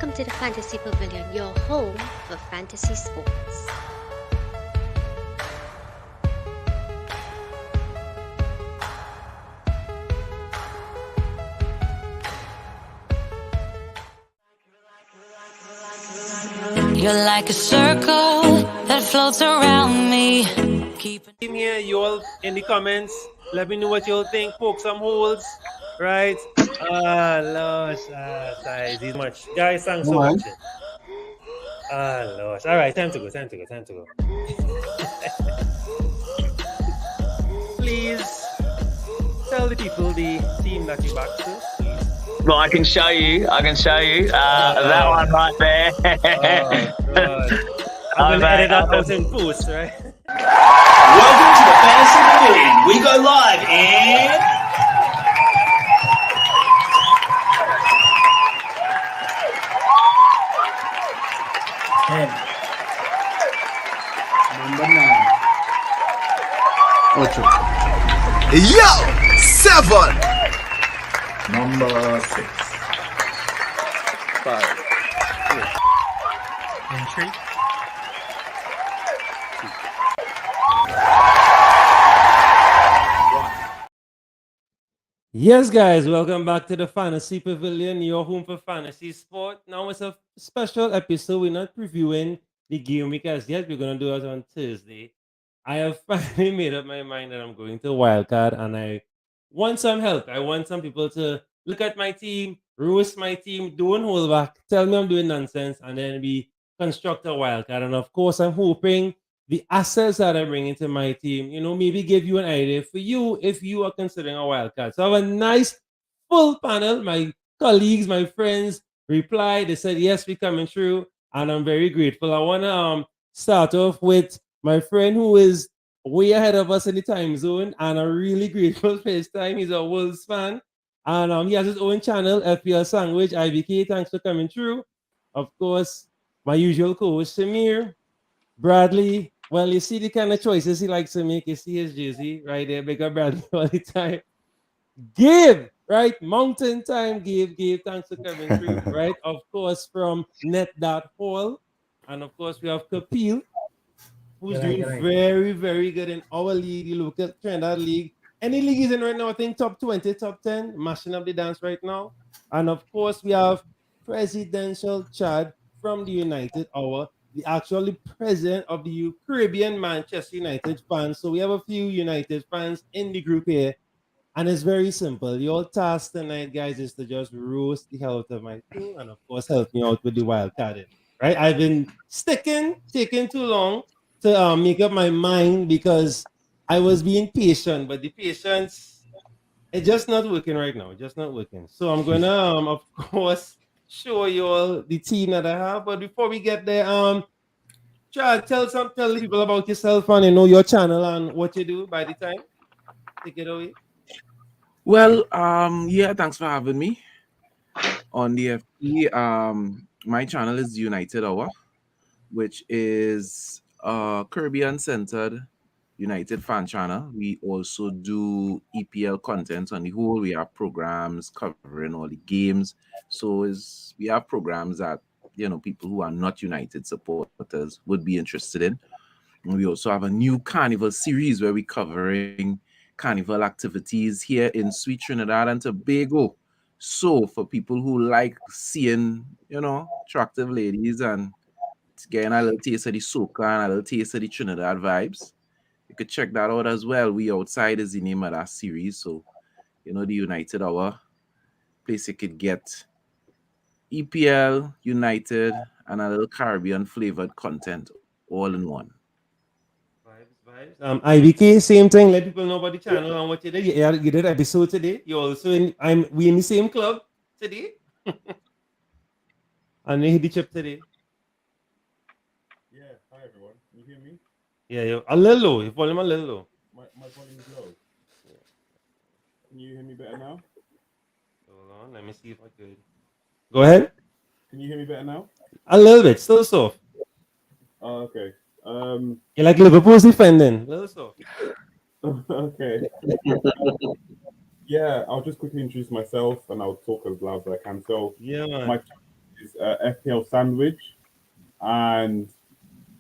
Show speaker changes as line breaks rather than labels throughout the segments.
Welcome to the Fantasy Pavilion, your home for fantasy sports.
You're like a circle that floats around me.
Team here, you all in the comments, let me know what you all think. Poke some holes, right? Losh, size, he's much. Guys, thanks for watching. Losh. All right, time to go. Please tell the people the team that you back to.
Well, I can show you. That one right there.
God. I'm gonna edit that out in post, right?
Welcome to the Fantasy Pavilion. We go live in 10. Number 9.
8. Yo! 7.
Number 6.
5.
Entry. Yes, guys, welcome back to the Fantasy Pavilion, your home for fantasy sport. Now it's a special episode. We're not previewing the game week as yet. We're going to do it on Thursday. I have finally made up my mind that I'm going to Wildcard, and I want some help. I want some people to look at my team, roast my team, don't hold back, tell me I'm doing nonsense, and then we construct a Wildcard. And of course, I'm hoping the assets that I bring into my team, maybe give you an idea for you if you are considering a wildcard. So I have a nice full panel. My colleagues, my friends replied. They said, yes, we're coming through. And I'm very grateful. I want to start off with my friend who is way ahead of us in the time zone. And I'm really grateful for his time. He's a Wolves fan. And he has his own channel, FPL Sandwich, IBK. Thanks for coming through. Of course, my usual co-host, Samir, Bradley. Well, you see the kind of choices he likes to make. You see his jersey right there. Big up Bradley all the time. Gabe, right? Mountain time, Gabe. Thanks for coming through, right? Of course, from Netthathaul. And of course, we have Kapil, who's doing very, very good in our league, the local Trinidad League. Any league he's in right now, I think top 20, top 10, mashing up the dance right now. And of course, we have Presidential Chad from the United Hour, the actually president of the Caribbean Manchester United fans. So we have a few United fans in the group here. And it's very simple. Your task tonight, guys, is to just roast the hell out of my team and, of course, help me out with the wild carding. Right? I've been taking too long to make up my mind because I was being patient, but the patience, it's just not working right now. Just not working. So I'm going to, of course, show you all the team that I have. But before we get there, Chad, tell the people about yourself and your channel and what you do by the time. Take it away.
Well, yeah, thanks for having me on the FP. My channel is United Hour, which is a Caribbean-centered United fan channel. We also do EPL content on the whole. We have programs covering all the games. So we have programs that people who are not United supporters would be interested in. And we also have a new Carnival series where we're covering Carnival activities here in sweet Trinidad and Tobago. So for people who like seeing, attractive ladies and getting a little taste of the soca and a little taste of the Trinidad vibes, you could check that out as well. We Outside is the name of that series. So, the United Hour place you could get EPL, United, and a little Caribbean flavored content all in one.
Vibes. IBK, same thing. Let people know about the channel and what you did. You did an episode today. You also we in the same club today. And you hit the chip today.
Yeah, hi everyone. Can you hear me?
Yeah, a little low. Your volume a little low.
My volume is low. Yeah. Can you hear me better now?
Hold on, let me see if I could. Go ahead.
Can you hear me better now?
A little bit, still soft.
Oh, okay.
You're like Liverpool's defending. A little soft.
Okay. Yeah, I'll just quickly introduce myself and I'll talk as loud as I can. So,
yeah, man.
is FPL Sandwich, and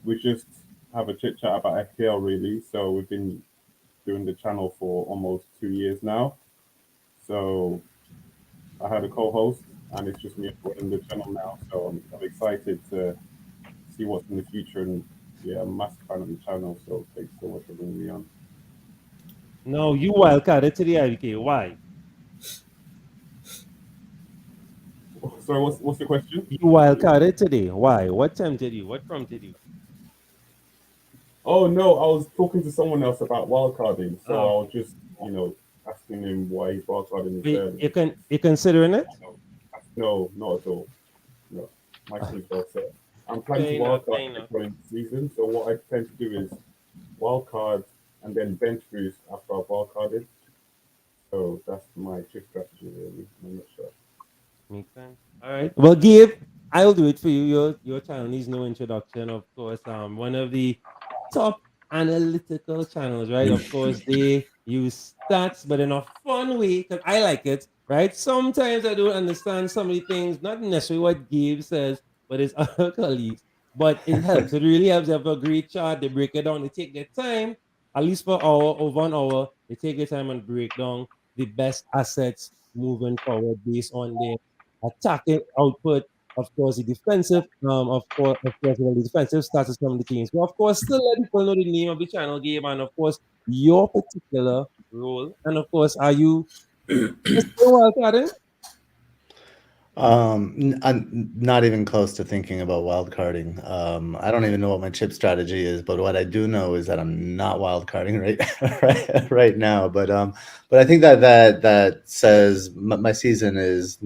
we just have a chit chat about FPL really. So we've been doing the channel for almost 2 years now. So I had a co-host, and it's just me running the channel now. So I'm excited to see what's in the future. And yeah, I'm a massive fan of the channel. So thanks so much for bringing me on.
No, you wildcarded to the IVK. Why?
Sorry, what's the question?
You wildcarded today. Why? What tempted you? What prompted you?
Oh no, I was talking to someone else about wildcarding. So
Oh.
I was just, asking him why he's wildcarding
You,
instead.
you considering it?
No, not at all. No, my team's well set. I'm planning to
Fair enough, fair
wildcard
enough.
for the season. So what I tend to do is wildcard and then bench boost after I've wildcarded. So that's my chief strategy really. I'm not sure.
Makes sense. All right. Well, Gabe, I'll do it for you. Your channel needs no introduction, of course. One of the top analytical channels, right? Of course, they use stats, but in a fun way, because I like it, right? Sometimes I don't understand some of the things, not necessarily what Gabe says, but his other colleagues. But it helps. It really helps. They have a great chart. They break it down. They take their time, at least for over an hour. They take their time and break down the best assets moving forward based on their attacking output, of course, the defensive, the defensive status from the teams. But of course, still let people know the name of the channel game and of course your particular role. And of course, are you wildcarding?
I'm not even close to thinking about wildcarding. I don't even know what my chip strategy is, but what I do know is that I'm not wildcarding right now. But I think that says my season is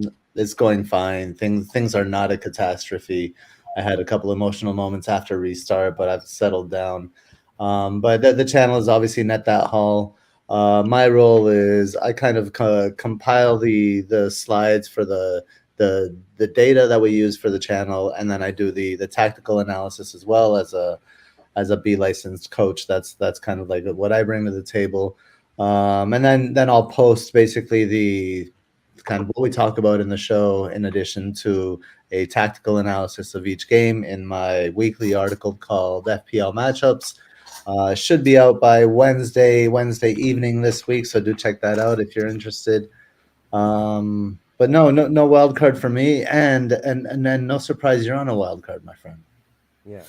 going fine. Things are not a catastrophe. I had a couple emotional moments after restart, but I've settled down. But the channel is obviously Netthathaul. My role is I kind of compile the slides for the data that we use for the channel, and then I do the tactical analysis as well as a B licensed coach. That's kind of like what I bring to the table. And then I'll post basically the kind of what we talk about in the show, in addition to a tactical analysis of each game in my weekly article called FPL Matchups. Should be out by Wednesday evening this week, so do check that out if you're interested. But no wild card for me, and then no surprise, you're on a wild card, my friend.
Yeah.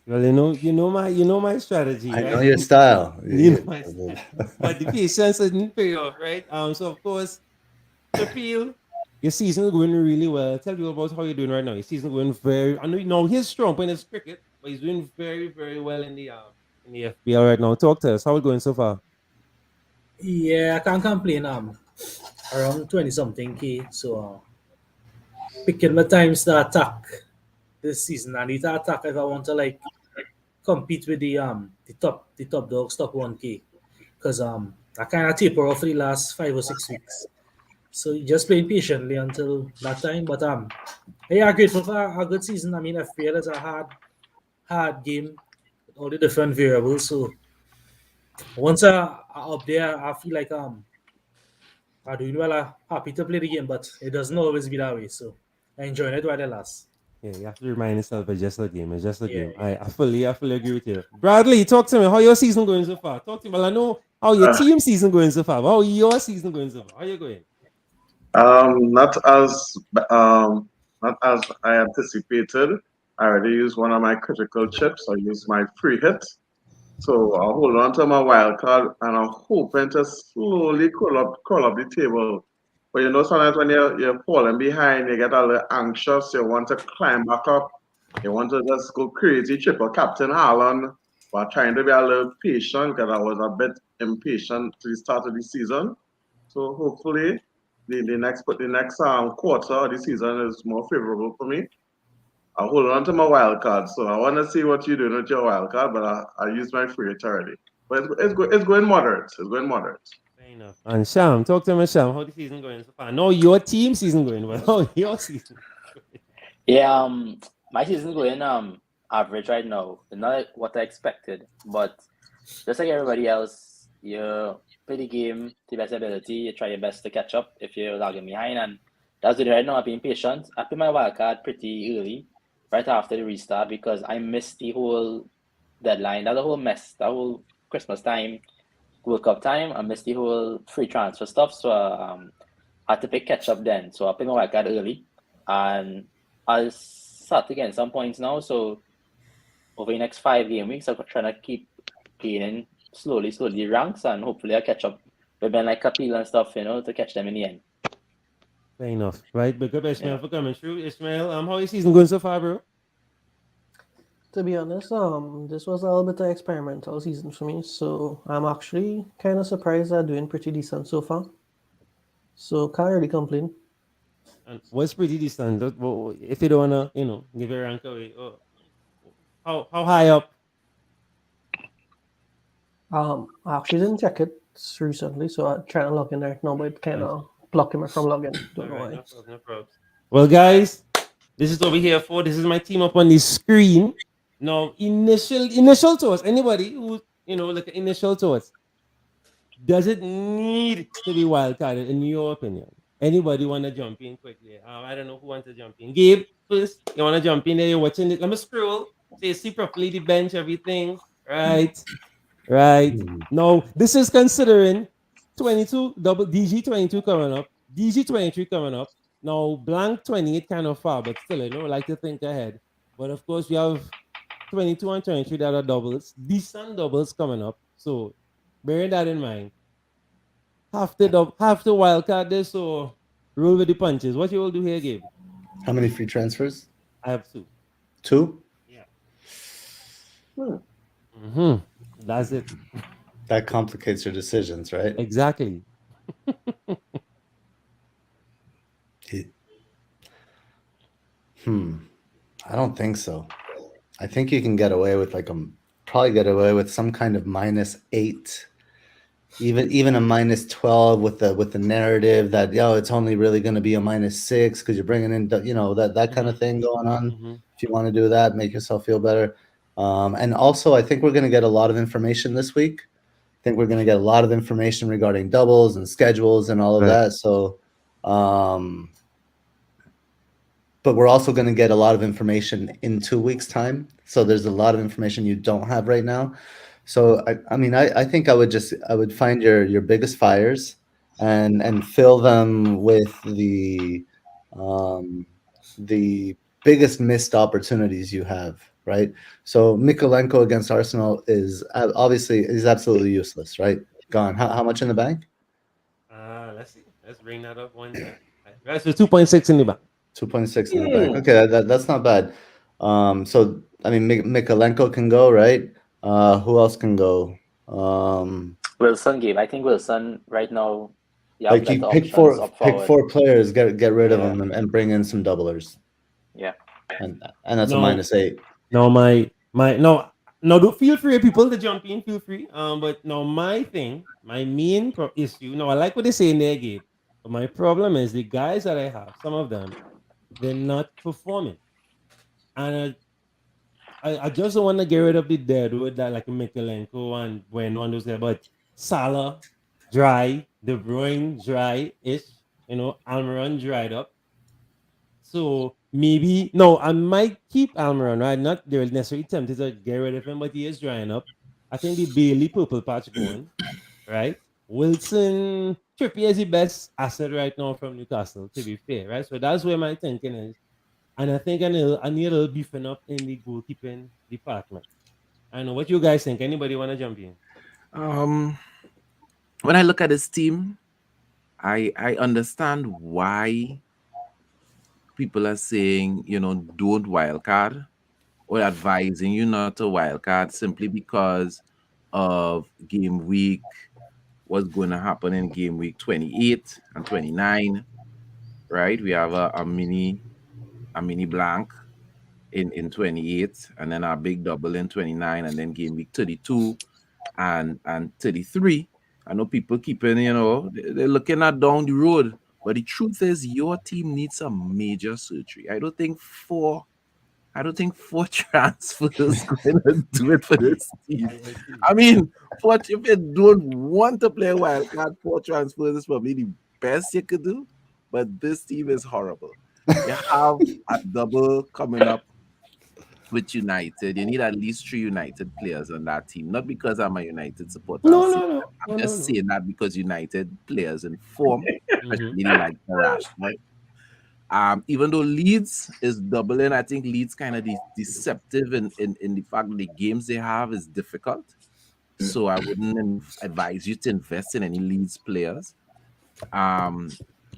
Well, you know my strategy.
I
right?
know your style.
You know my style. But the patience didn't pay off, right? So of course, to feel your season is going really well. Tell you about how you're doing right now. Your season going very. I know he's strong in his cricket, but he's doing very very well in the FPL right now. Talk to us. How it going so far?
Yeah, I can't complain. Around 20 something K. So picking my times to attack this season. I need to attack if I want to like compete with the top dogs, top 1K. Because I kind of taper off for the last 5 or 6 weeks. So just playing patiently until that time. But yeah, grateful for a good season. I mean, FPL is a hard game with all the different variables. So once I'm up there, I feel like I'm doing well. I'm happy to play the game, but it doesn't always be that way. So I enjoyed it while it lasts.
Yeah, you have to remind yourself it's just a game. It's just a game.
Yeah.
I fully agree with you. Bradley, talk to me. How your season going so far? Talk to me. Well, I know how your team season going so far. How your season going so far? How you going?
Not as I anticipated. I already used one of my critical chips. I used my free hit. So I'll hold on to my wild card and I'm hoping to slowly crawl up the table. But sometimes when you're falling behind, you get a little anxious, you want to climb back up, you want to just go crazy, triple Captain Haaland, but trying to be a little patient because I was a bit impatient to the start of the season. So hopefully the next quarter of the season is more favorable for me. I'll hold on to my wild card, so I want to see what you're doing with your wild card, but I used my free hit already. But it's going moderate. It's going moderate.
Fair enough. And Sham, talk to me, Sham. How the season going so far? No, your team season going well. How your season going?
Yeah, my season's going average right now. Not what I expected, but just like everybody else, you play the game to the best ability. You try your best to catch up if you're lagging behind, and That's it. Right now, I'm being patient. I put my wild card pretty early, right after the restart, because I missed the whole deadline. That the whole mess, that whole Christmas time, World Cup time. I missed the whole free transfer stuff, so I had to pick catch up then. So I picked my wild card early, and I'll start to get some points now. So over the next 5 game weeks, I'm trying to keep gaining slowly the ranks, and hopefully I catch up with men like Kapil and stuff, to catch them in the end.
Fair enough, right? Big up Ishmael for coming through. Ishmael, how is season going so far, bro?
To be honest, this was a little bit of experimental season for me, so I'm actually kind of surprised I'm doing pretty decent so far. So can't really complain.
And what's pretty decent? If you don't wanna, give your rank away, how high up?
I actually didn't check it recently, so I'm trying to log in right now, but it kind of blocking me from logging. Don't know why.
No problem. Well, guys, this is what we're here for. This is my team up on the screen. Now, initial thoughts. Anybody who, like initial thoughts. Does it need to be wildcarded in your opinion? Anybody want to jump in quickly? I don't know who wants to jump in. Gabe, first, you want to jump in there? You're watching it. Let me scroll. So you see properly the bench, everything. Right. No, this is considering 22 double DG22 coming up, DG23 coming up. Now blank 28 kind of far, but still, like to think ahead. But of course, we have 22 and 23 that are doubles, decent doubles coming up. So bearing that in mind, have to wildcard this, so roll with the punches. What you will do here, Gabe?
How many free transfers?
I have 2.
2?
Yeah. That's it.
That complicates your decisions, right?
Exactly.
I don't think so. I think you can get away with probably get away with some kind of -8, even a -12 with the narrative that it's only really going to be a -6 because you're bringing in that kind of thing going on. If you want to do that, make yourself feel better. And also, I think we're going to get a lot of information this week. I think we're going to get a lot of information regarding doubles and schedules and all of that. So, but we're also going to get a lot of information in 2 weeks' time. So there's a lot of information you don't have right now. So I think I would find your biggest fires and fill them with the biggest missed opportunities you have. Right. So Mykolenko against Arsenal is absolutely useless. Right. Gone. How much in the bank?
Let's see. Let's bring that up one time. That's 2.6 in the bank.
2.6 in the bank. Okay, that's not bad. So Mykolenko can go, right? Who else can go?
Wilson game. I think Wilson right now.
Yeah, like you pick 4 players, get rid of them, and bring in some doublers.
Yeah.
And that's a -8.
No, feel free, people, to jump in. Feel free. But no, my main issue. No, I like what they say in their game, but my problem is the guys that I have. Some of them, they're not performing, and I just don't want to get rid of the deadwood that like Mykolenko and when one those guys. But Salah, dry. De Bruyne, dry-ish. Almiron dried up. So maybe I might keep Almiron, right? Not they're necessarily tempted to get rid of him, but he is drying up. I think the Bailey purple patch going, right? Wilson, Trippier is the best asset right now from Newcastle, to be fair, right? So that's where my thinking is. And I think I need a little beefing up in the goalkeeping department. I know what you guys think. Anybody want to jump in?
When I look at this team, I understand why people are saying, don't wildcard or advising you not to wildcard simply because of game week, what's going to happen in game week 28 and 29, right? We have a mini blank in 28, and then our big double in 29, and then game week 32 and 33. I know people keeping, they're looking at down the road. But the truth is, your team needs some major surgery. I don't think four transfers going to do it for this team. I mean, if you don't want to play wildcard, 4 transfers is probably the best you could do. but this team is horrible. You have a double coming up with United. You need at least 3 United players on that team. Not because I'm a United supporter.
No,
I'm just saying that because United players in form,
Mm-hmm.
especially like Rashford. Even though Leeds is doubling, I think Leeds kind of deceptive in the fact that the games they have is difficult. So I wouldn't advise you to invest in any Leeds players.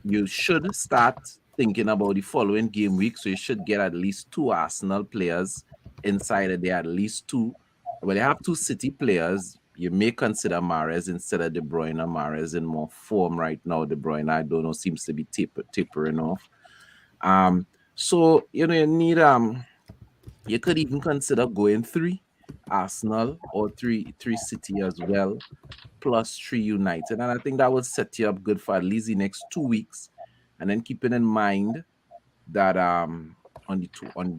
You should start thinking about the following game week. So you should get at least 2 Arsenal players inside of there, at least 2. When they have 2 City players, you may consider Mahrez instead of De Bruyne. Mahrez in more form right now. De Bruyne, I don't know, seems to be tapering off. So you know, you need you could even consider going 3 Arsenal or 3 City as well, plus 3 United, and I think that would set you up good for at least the next 2 weeks. And then keeping in mind that on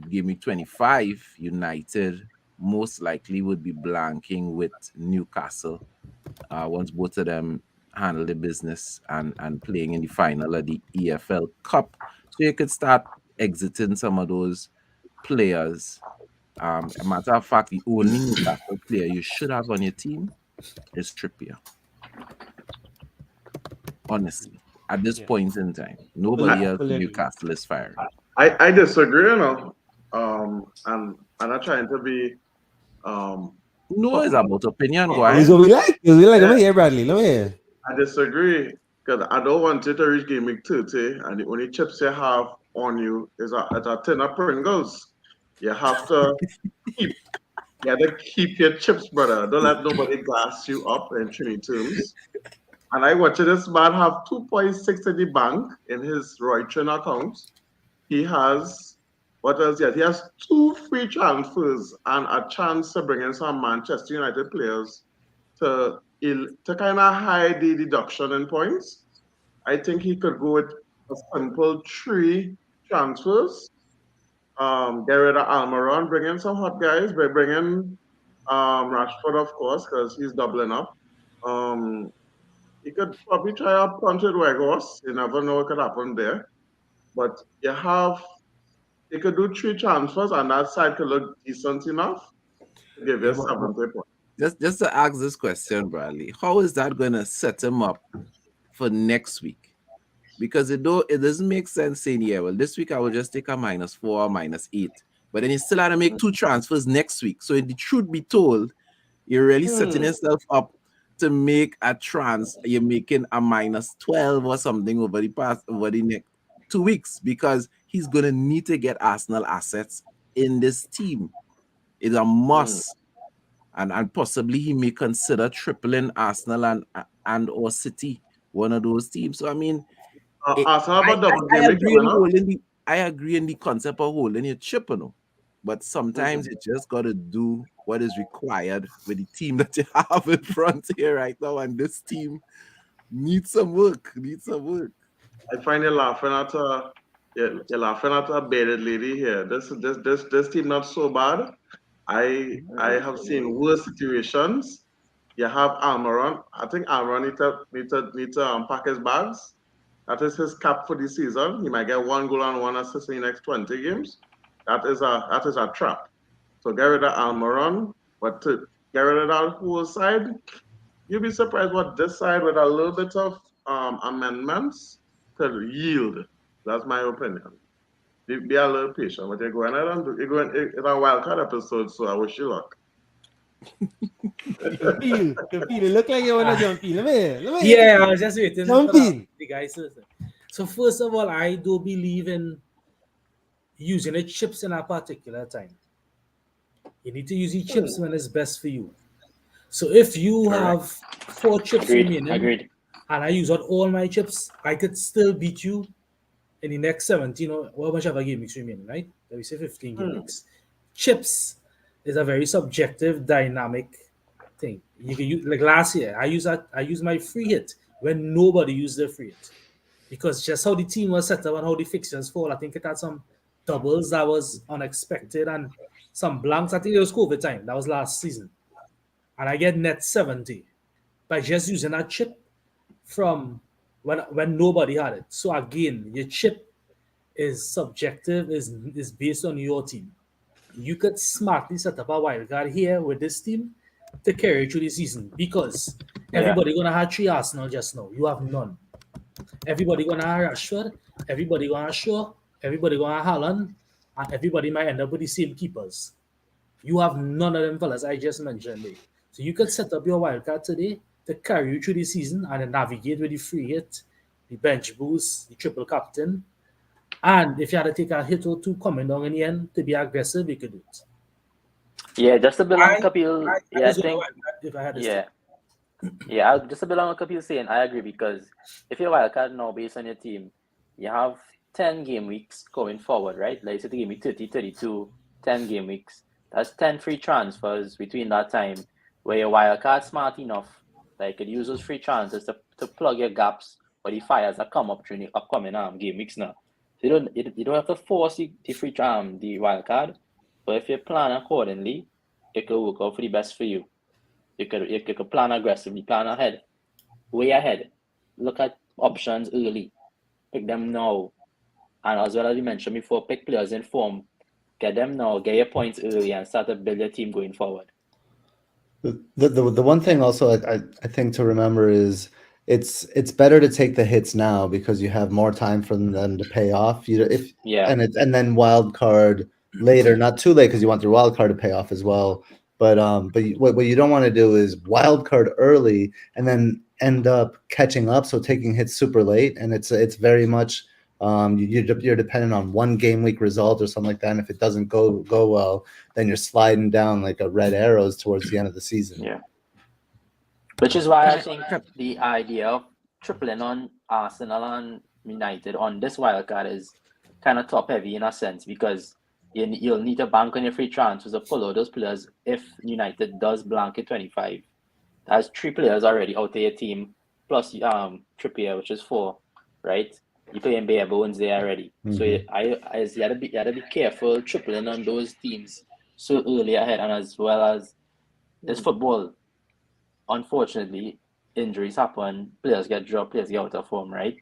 game week 25, United most likely would be blanking with Newcastle once both of them handle the business and playing in the final of the EFL Cup. So you could start exiting some of those players. A matter of fact, the only Newcastle player you should have on your team is Trippier. Honestly, at this point in time, nobody else in Newcastle is firing.
I disagree, you know. And I'm not trying to be
no, it's about opinion, go ahead.
It's what we like. Let me hear, Bradley. Let me hear.
I disagree because I don't want you to reach game week 30 and the only chips you have on you is a tin of Pringles. You have to keep your chips, brother. Don't let nobody gas you up in Trinity terms. And I watched this man have 2.6 in the bank in his Roytron account. He has, what else? He has 2 free transfers and a chance to bring in some Manchester United players to kind of hide the deduction in points. I think he could go with a simple 3 transfers. Get rid of Almiron, bring in some hot guys, bring in Rashford, of course, because he's doubling up. He could probably try a punch with Weghorst. You never know what could happen there. But you could do 3 transfers, and that side could look decent enough to give you 70 points.
Just to ask this question, Bradley, how is that going to set him up for next week? Because it doesn't make sense saying, yeah, well, this week I will just take a -4 or -8. But then you still have to make 2 transfers next week. So the truth be told, you're really setting yourself up to make a you're making a -12 or something over the next 2 weeks, because he's going to need to get Arsenal assets in this team. It's a must. And possibly he may consider tripling Arsenal and or City, one of those teams. So I mean, I agree in the concept of holding your chip, you know, but sometimes you just got to do what is required with the team that you have in front here right now, and this team needs some work.
I find you're laughing at a bearded lady here. This team not so bad. I have seen worse situations. You have Almiron. I think Almiron need to pack his bags. That is his cap for the season. He might get 1 goal and 1 assist in the next 20 games. That is a trap. So get rid of Almiron, but to get rid of that whole side, you'll be surprised what this side with a little bit of amendments could yield. That's my opinion. Be a little patient. But you're going in a wildcard episode, so I wish you luck.
You look like you want to jump in. Let me
Yeah, I was just waiting.
Jump in.
The guys. So first of all, I do believe in using the chips in a particular time. You need to use the chips when it's best for you. So if you have 4 chips remaining, and I use out all my chips, I could still beat you in the next 17 or whichever game weeks remaining, right? Let me say 15 game weeks. Chips is a very subjective, dynamic thing. You can use, like last year, I used my free hit when nobody used their free hit, because just how the team was set up and how the fixtures fall. I think it had some doubles that was unexpected and some blanks. I think it was COVID time. That was last season, and I get net 70 by just using that chip from when nobody had it. So again, your chip is subjective, is based on your team. You could smartly set up a wildcard here with this team to carry through the season because everybody gonna have 3 Arsenal just now. You have none. Everybody gonna have Rashford, everybody gonna have Shaw, everybody gonna have Haaland, and everybody might end up with the same keepers. You have none of them fellas I just mentioned there. So you could set up your wildcard today to carry you through the season and then navigate with the free hit, the bench boost, the triple captain. And if you had to take a hit or two coming down in the end to be aggressive, you could do it.
Yeah, just to build on Kapil. Yeah, I
was
think.
if I had this
Yeah. Yeah, just to build on what Kapil saying, I agree because if you're wildcard now based on your team, you have 10 game weeks going forward, right? Like say the game week 30, 32, 10 game weeks. That's 10 free transfers between that time where your wildcard smart enough that you could use those free transfers to plug your gaps or the fires that come up during the upcoming game weeks now. So you don't have to force the free the wildcard, but if you plan accordingly, it could work out for the best for you. You could plan aggressively, plan ahead, way ahead. Look at options early, pick them now, and as well as you mentioned before, pick players in form, get them now, get your points early, and start to build your team going forward.
The one thing also I think to remember is it's better to take the hits now because you have more time for them to pay off. And then wild card later, not too late because you want your wild card to pay off as well. But what you don't want to do is wild card early and then end up catching up, so taking hits super late, and it's very much you're dependent on one game week result or something like that. And if it doesn't go well, then you're sliding down like a red arrows towards the end of the season.
Yeah, which is why I think the idea of tripling on Arsenal and United on this wildcard is kind of top heavy in a sense because you'll need to bank on your free transfers to follow those players if United does blank at 25. That's 3 players already out of your team, plus Trippier, which is 4, right? You play in bare bones there already. So you had to be careful tripling on those teams so early ahead, and as well as this football, unfortunately, injuries happen, players get dropped, players get out of form, right?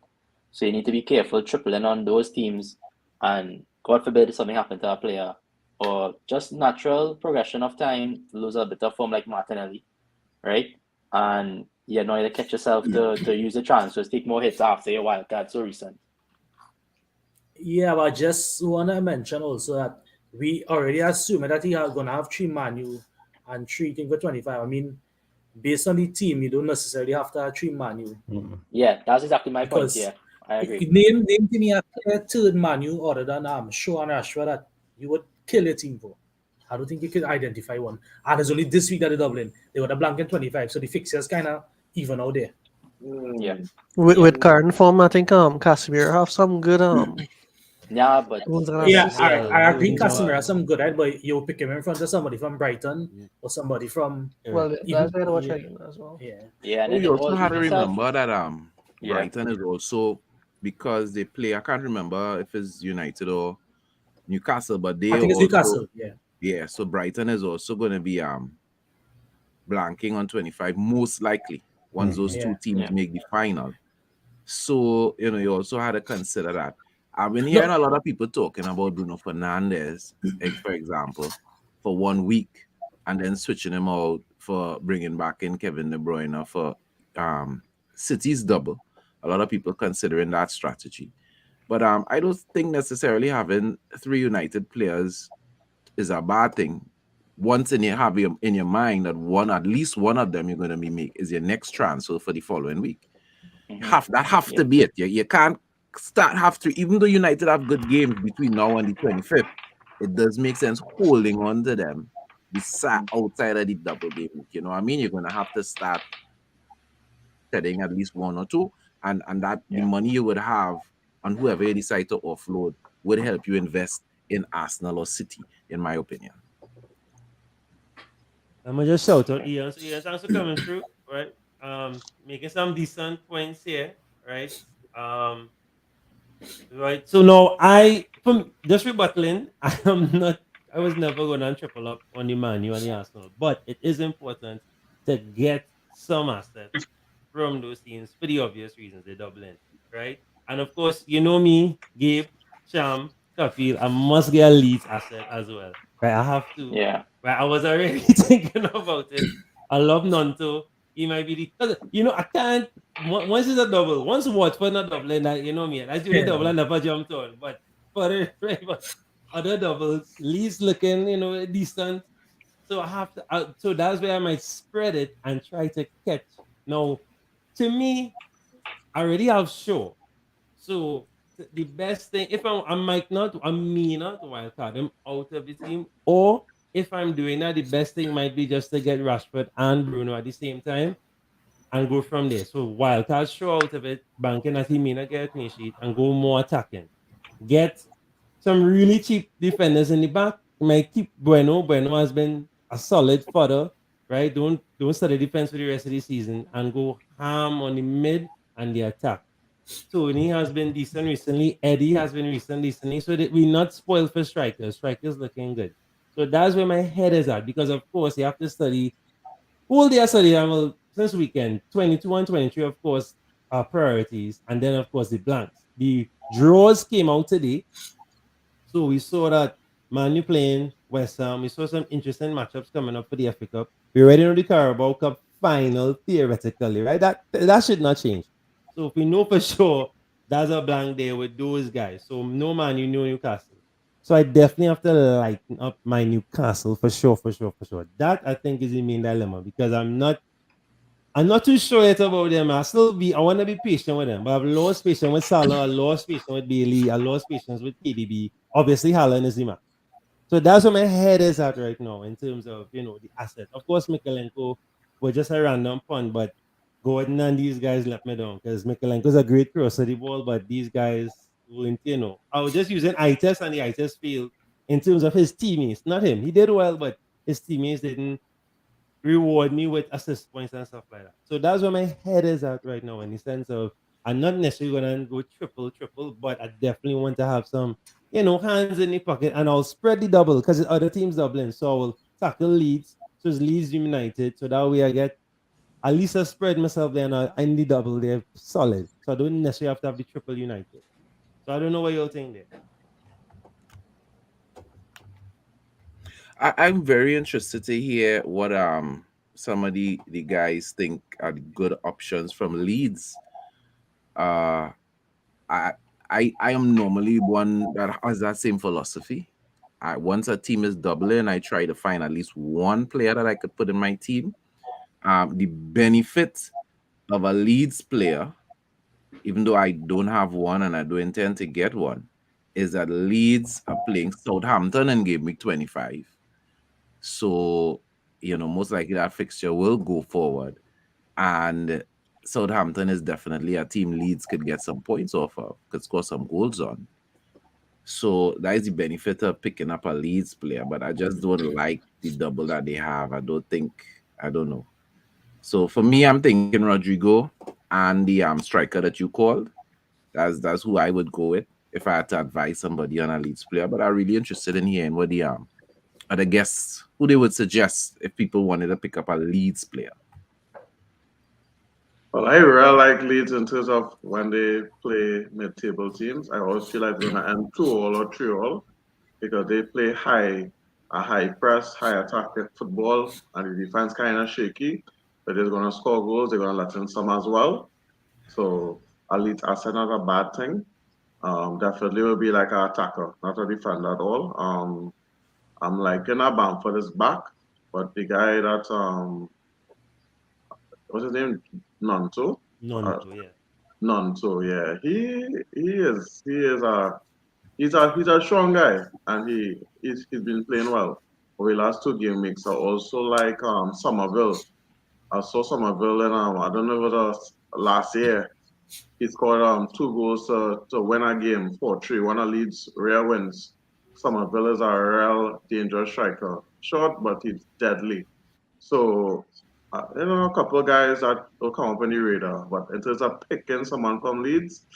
So you need to be careful tripling on those teams, and God forbid if something happened to a player, or just natural progression of time, lose a bit of form like Martinelli, right? And you know you catch yourself to use the transfers, take more hits after your wildcard so recent.
Yeah, but I just want to mention also that we already assume that he are going to have 3 Manu and 3 thing for 25. I mean, based on the team, you don't necessarily have to have 3 Manu.
Yeah, that's exactly my point. Yeah, I agree.
Name to me a third Manu other than Shaw and Rashford that you would kill your team for. I don't think you could identify one. And it's only this week that they're doubling. They got a blank in 25, so the fixtures kind of even out there.
Yeah.
With current form, I think Casemiro have some good
Yeah, but
I agree. Casemiro has some good, right? But you pick him in front of somebody from Brighton or somebody from.
Well, that's better watch again as well.
Yeah.
You also have to remember that Brighton is also, because they play. I can't remember if it's United or Newcastle, but they
I think it's Newcastle.
Yeah. So Brighton is also going to be blanking on 25, most likely once those 2 teams make the final. So you also had to consider that. I've been hearing a lot of people talking about Bruno Fernandes, for example, for 1 week, and then switching him out for bringing back in Kevin De Bruyne for City's double. A lot of people considering that strategy. But I don't think necessarily having 3 United players is a bad thing. Once you have in your mind that at least one of them you're going to is your next transfer for the following week. Have to be it. You can't have to, even though United have good games between now and the 25th, it does make sense holding on to them outside of the double game week. You know what I mean? You're going to have to start setting at least 1 or 2, and that the money you would have on whoever you decide to offload would help you invest in Arsenal or City, in my opinion.
I'm gonna just shout out Ian. So Ian's also coming through, right? Making some decent points here, right? Right. So now just rebuttaling, I was never gonna triple up on the Man U and the Arsenal, but it is important to get some assets from those teams for the obvious reasons they're doubling, right? And of course, you know me, Gabe, Sham, Kafil, I must get a Leeds asset as well, right? I have to.
Yeah.
Right, I was already thinking about it. I love Nonto. He might be the, 'cause, I can't. Once it's a double, once Watford not doubling that, you know me, that's the only double I never jumped on. But for it, right, but other doubles, Leeds looking, decent. So I have to. So that's where I might spread it and try to catch. Now, to me, I already have Shaw. So the best thing, if I might not, I may not wildcard him out of the team, or if I'm doing that, the best thing might be just to get Rashford and Bruno at the same time and go from there. So wildcard Shaw out of it, banking that he may not get a clean sheet and go more attacking. Get some really cheap defenders in the back. You might keep Bueno. Bueno has been a solid fodder, right? Don't study defense for the rest of the season and go ham on the mid and the attack. Tony has been decent recently. Eddie has been recently. So that we're not spoiled for strikers. Strikers looking good. So that's where my head is at. Because of course you have to study. Whole day I study since weekend. 22 and 23, of course, are priorities. And then of course the blanks. The draws came out today. So we saw that Man U playing West Ham. We saw some interesting matchups coming up for the FA Cup. We already know the Carabao Cup final theoretically, right? That should not change. So if we know for sure that's a blank day with those guys. So no Man U, no Newcastle. So I definitely have to lighten up my Newcastle for sure. That I think is the main dilemma because I'm not too sure yet about them. I want to be patient with them, but I've lost patience with Salah, I lost patience with Bailey, I lost patience with KDB. Obviously, Haaland is the man. So that's where my head is at right now in terms of, the asset. Of course, Mikalenko was just a random pun, but Gordon and these guys let me down because Mikalenko's a great crosser of the ball, but these guys weren't, I was just using eye test and the eye test field in terms of his teammates, not him. He did well, but his teammates didn't reward me with assist points and stuff like that. So that's where my head is at right now in the sense of I'm not necessarily going to go triple, but I definitely want to have some, hands in the pocket and I'll spread the double because the other team's doubling. So I will tackle Leeds. So it's Leeds United. So that way I get at least I spread myself there and I end the double there solid. So I don't necessarily have to have the triple United. So I don't know what you'll think there.
I'm very interested to hear what some of the guys think are the good options from Leeds. I am normally one that has that same philosophy. Once a team is doubling, I try to find at least one player that I could put in my team. The benefit of a Leeds player, even though I don't have one and I don't intend to get one, is that Leeds are playing Southampton in game week 25. So, most likely that fixture will go forward. And Southampton is definitely a team Leeds could get some points off of, could score some goals on. So that is the benefit of picking up a Leeds player, but I just don't like the double that they have. I don't know. So for me, I'm thinking Rodrigo and the striker that you called. That's who I would go with if I had to advise somebody on a Leeds player. But I'm really interested in hearing what the other guests, who they would suggest if people wanted to pick up a Leeds player.
Well, I really like Leeds in terms of when they play mid-table teams. I always feel like they're going to end 2-all or 3-all because they play a high press, high attack football, and the defense kind of shaky. But they're going to score goals. They're going to let in some as well. So a Leeds asset not a bad thing. Definitely will be like an attacker, not a defender at all. I'm liking Bamford is back, but the guy that what's his name? Nonto,
yeah.
Nonto, yeah. He's a strong guy, and he's been playing well. For the last 2 game weeks, I also like Somerville. I saw Somerville in I don't know if it was last year. He scored 2 goals to win a game, 4-3. One of Leeds' rare wins. Somerville is a real dangerous striker. Short, but he's deadly. So, a couple of guys that will come up on the radar. But in terms of picking someone from Leeds,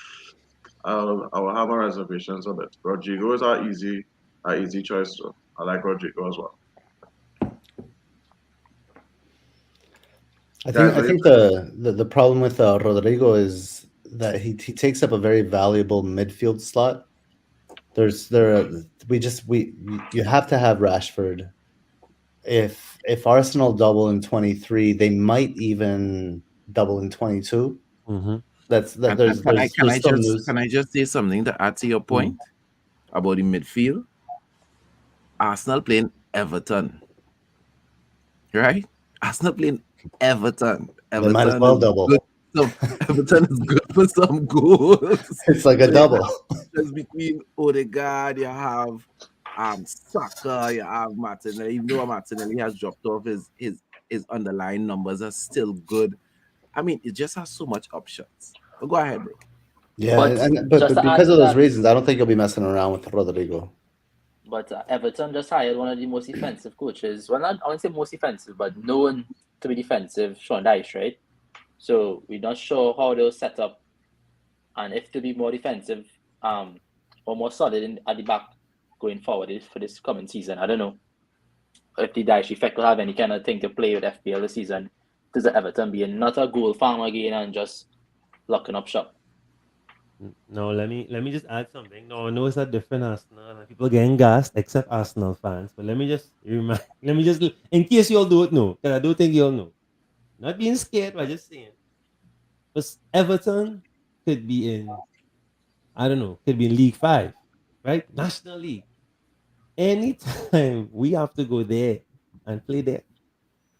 I will have a reservations of it. Rodrigo is an easy choice too. I like Rodrigo as well.
I think the problem with Rodrigo is that he takes up a very valuable midfield slot. You have to have Rashford. If Arsenal double in 23, they might even double in 22.
Mm-hmm.
Can I just say something to add to your point about the midfield? Arsenal playing Everton, right? Arsenal playing Everton.
They might as well double.
Everton is good for some goals.
It's like a double.
Just between Odegaard, you have Saka, you have Martinelli. Even though Martinelli has dropped off, his underlying numbers are still good. I mean, it just has so much options. But go ahead, bro.
Yeah, but because of those reasons, I don't think you'll be messing around with Rodrigo.
But Everton just hired one of the most defensive coaches. Well, not I wouldn't say most defensive, but known to be defensive, Sean Dyche, right? So we're not sure how they'll set up and if to be more defensive or more solid at the back going forward for this coming season. I don't know if the Dyche effect will have any kind of thing to play with FPL this season. Does Everton being not a goal farm again and just locking up shop?
No, let me just add something. No, I know it's a different Arsenal and people getting gassed except Arsenal fans. But let me just in case you all don't know, because I don't think you all know. Not being scared, but just saying. But Everton could be in, I don't know, could be in League 5, right? National League. Anytime we have to go there and play there,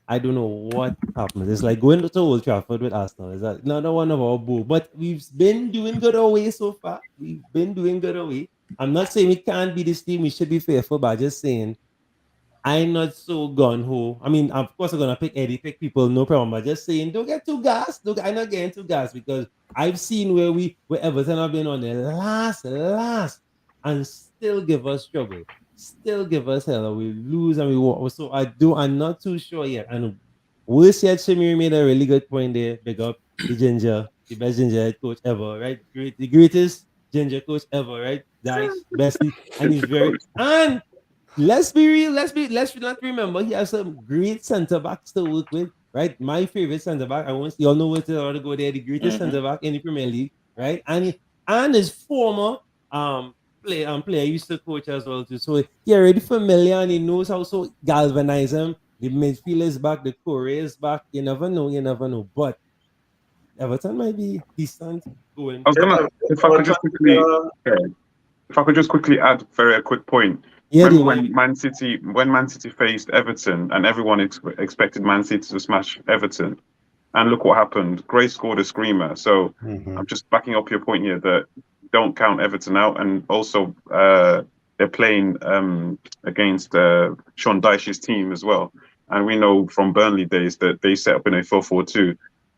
I don't know what happens. It's like going to Old Trafford with Arsenal. Is that another one of our bull? But we've been doing good away so far. We've been doing good away. I'm not saying we can't be this team. We should be fearful, but I'm just saying I'm not so gun-ho. I mean, of course, I'm going to pick people, no problem. But just saying, don't get too gassed. I'm not getting too gassed because I've seen where Everton have been on the last, and still give us trouble. Still give us hell. We lose and we walk. So I'm not too sure yet. And worse yet, Shamir made a really good point there. Big up the ginger, the best ginger head coach ever, right? The greatest ginger coach ever, right? Dice, best, and he's very and let's be real. Let's not remember he has some great center backs to work with, right? My favorite center back. I want you all know where to go there. The greatest center back in the Premier League, right? And his former player used to coach as well too. So he already familiar and he knows how to galvanize them. The midfield is back, the core is back. You never know. But Everton might be decent going.
If I could just quickly add a quick point.
Yeah,
remember when Man City faced Everton and everyone expected Man City to smash Everton, and look what happened. Gray scored a screamer. So I'm just backing up your point here that don't count Everton out, and also they're playing against Sean Dyche's team as well, and we know from Burnley days that they set up in a 4-4-2.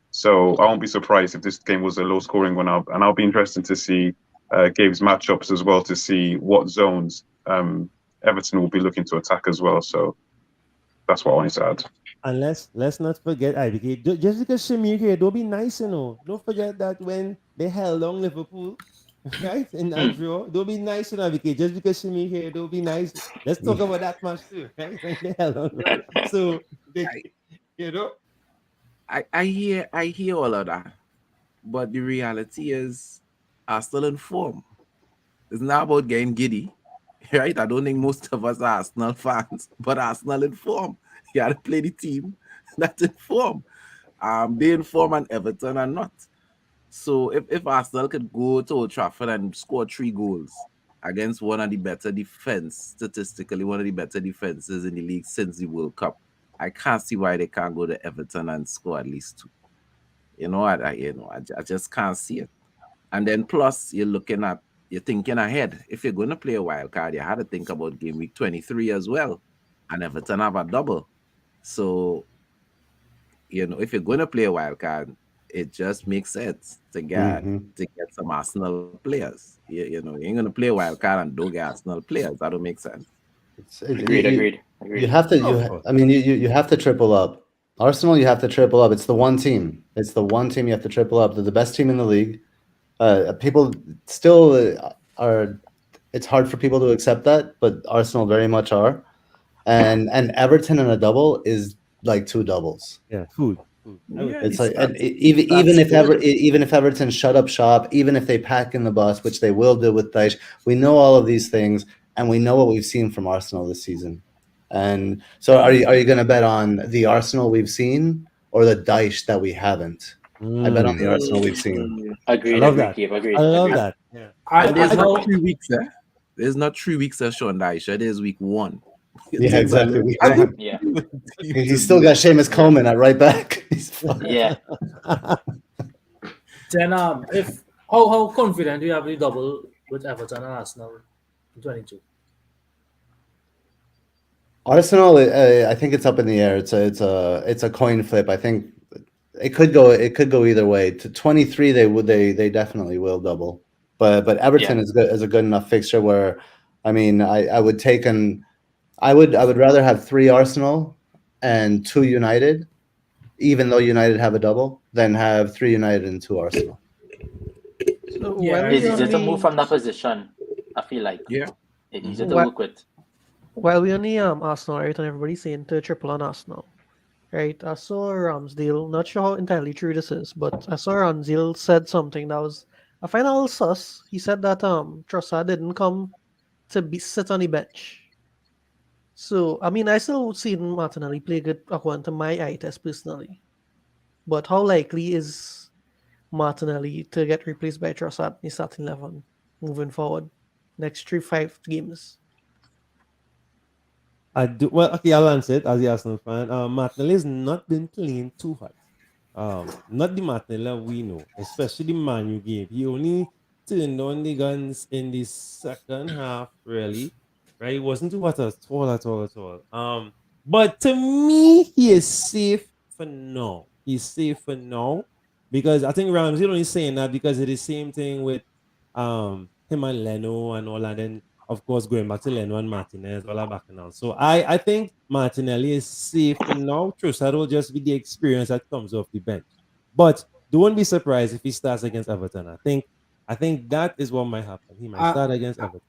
So I won't be surprised if this game was a low-scoring one, and I'll be interested to see Gabe's matchups as well to see what zones Everton will be looking to attack as well. So that's what I wanted to add.
And let's not forget, IBK, just because Shamir here, don't be nice, Don't forget that when they held on Liverpool, right, in that draw, don't be nice, IBK. Just because Shamir here, don't be nice. Let's talk about that match too, right? When they held on. So,
I hear all of that, but the reality is, Arsenal in form. It's not about getting giddy, right? I don't think most of us are Arsenal fans, but Arsenal in form. You got to play the team that's in form. They in form and Everton are not. So if Arsenal could go to Old Trafford and score 3 goals against one of the better statistically one of the better defenses in the league since the World Cup, I can't see why they can't go to Everton and score at least 2. I just can't see it. And then plus you're thinking ahead. If you're going to play a wild card, you had to think about game week 23 as well. And Everton have a double. So, if you're going to play a wild card, it just makes sense to get some Arsenal players. You ain't going to play a wild card and don't get Arsenal players. That don't make sense.
Agreed.
You have to. You have to triple up. Arsenal, you have to triple up. It's the one team. You have to triple up. They're the best team in the league. People still are. It's hard for people to accept that, but Arsenal very much are. And Everton in a double is like 2 doubles.
Yeah, food. food.
It's like even if Everton shut up shop, even if they pack in the bus, which they will do with Dyche, we know all of these things, and we know what we've seen from Arsenal this season. And so, are you going to bet on the Arsenal we've seen or the Dyche that we haven't? I bet on the Arsenal we've seen.
Agreed.
I love
agreed,
that.
Keith, agreed.
I love
agreed.
that. Yeah.
And there's not
how-
3 weeks there. There's not 3 weeks there, Sean Dyche. There's week 1.
Yeah, exactly.
Yeah.
He's still got Seamus Coleman at right back.
Yeah.
Then if how confident do you have the double with Everton and Arsenal in 22?
Arsenal, I think it's up in the air. It's a coin flip. I think it could go either way. To 23, they definitely will double. But Everton is a good enough fixture where, I mean, I would rather have 3 Arsenal and 2 United, even though United have a double, than have 3 United and 2 Arsenal.
So
It's easier to move from that position, I feel like.
Yeah.
It's easier to work with.
While we only Arsenal, right, and everybody's saying to triple on Arsenal, right? I saw Ramsdale, not sure how entirely true this is, but I saw Ramsdale said something that was, I find a little sus. He said that Trossard didn't come to sit on the bench. So, I mean, I still seen Martinelli play good according to my eye test personally. But how likely is Martinelli to get replaced by Trossard in the starting 11 moving forward? Next 3-5 games.
I do well. Okay, I'll answer it as the Arsenal fan. Martinelli has not been playing too hard. Not the Martinelli we know, especially the Man U game. He only turned on the guns in the second half, really. Right? It wasn't too hot at all. But to me, he is safe for now. He's safe for now because I think Ramsey only saying that because it's the same thing with him and Leno and all that. Then of course going back to Leno and Martinez, all that back and all. So I think Martinelli is safe for now. Trossard will just be the experience that comes off the bench. But don't be surprised if he starts against Everton. I think that is what might happen. He might start against Everton.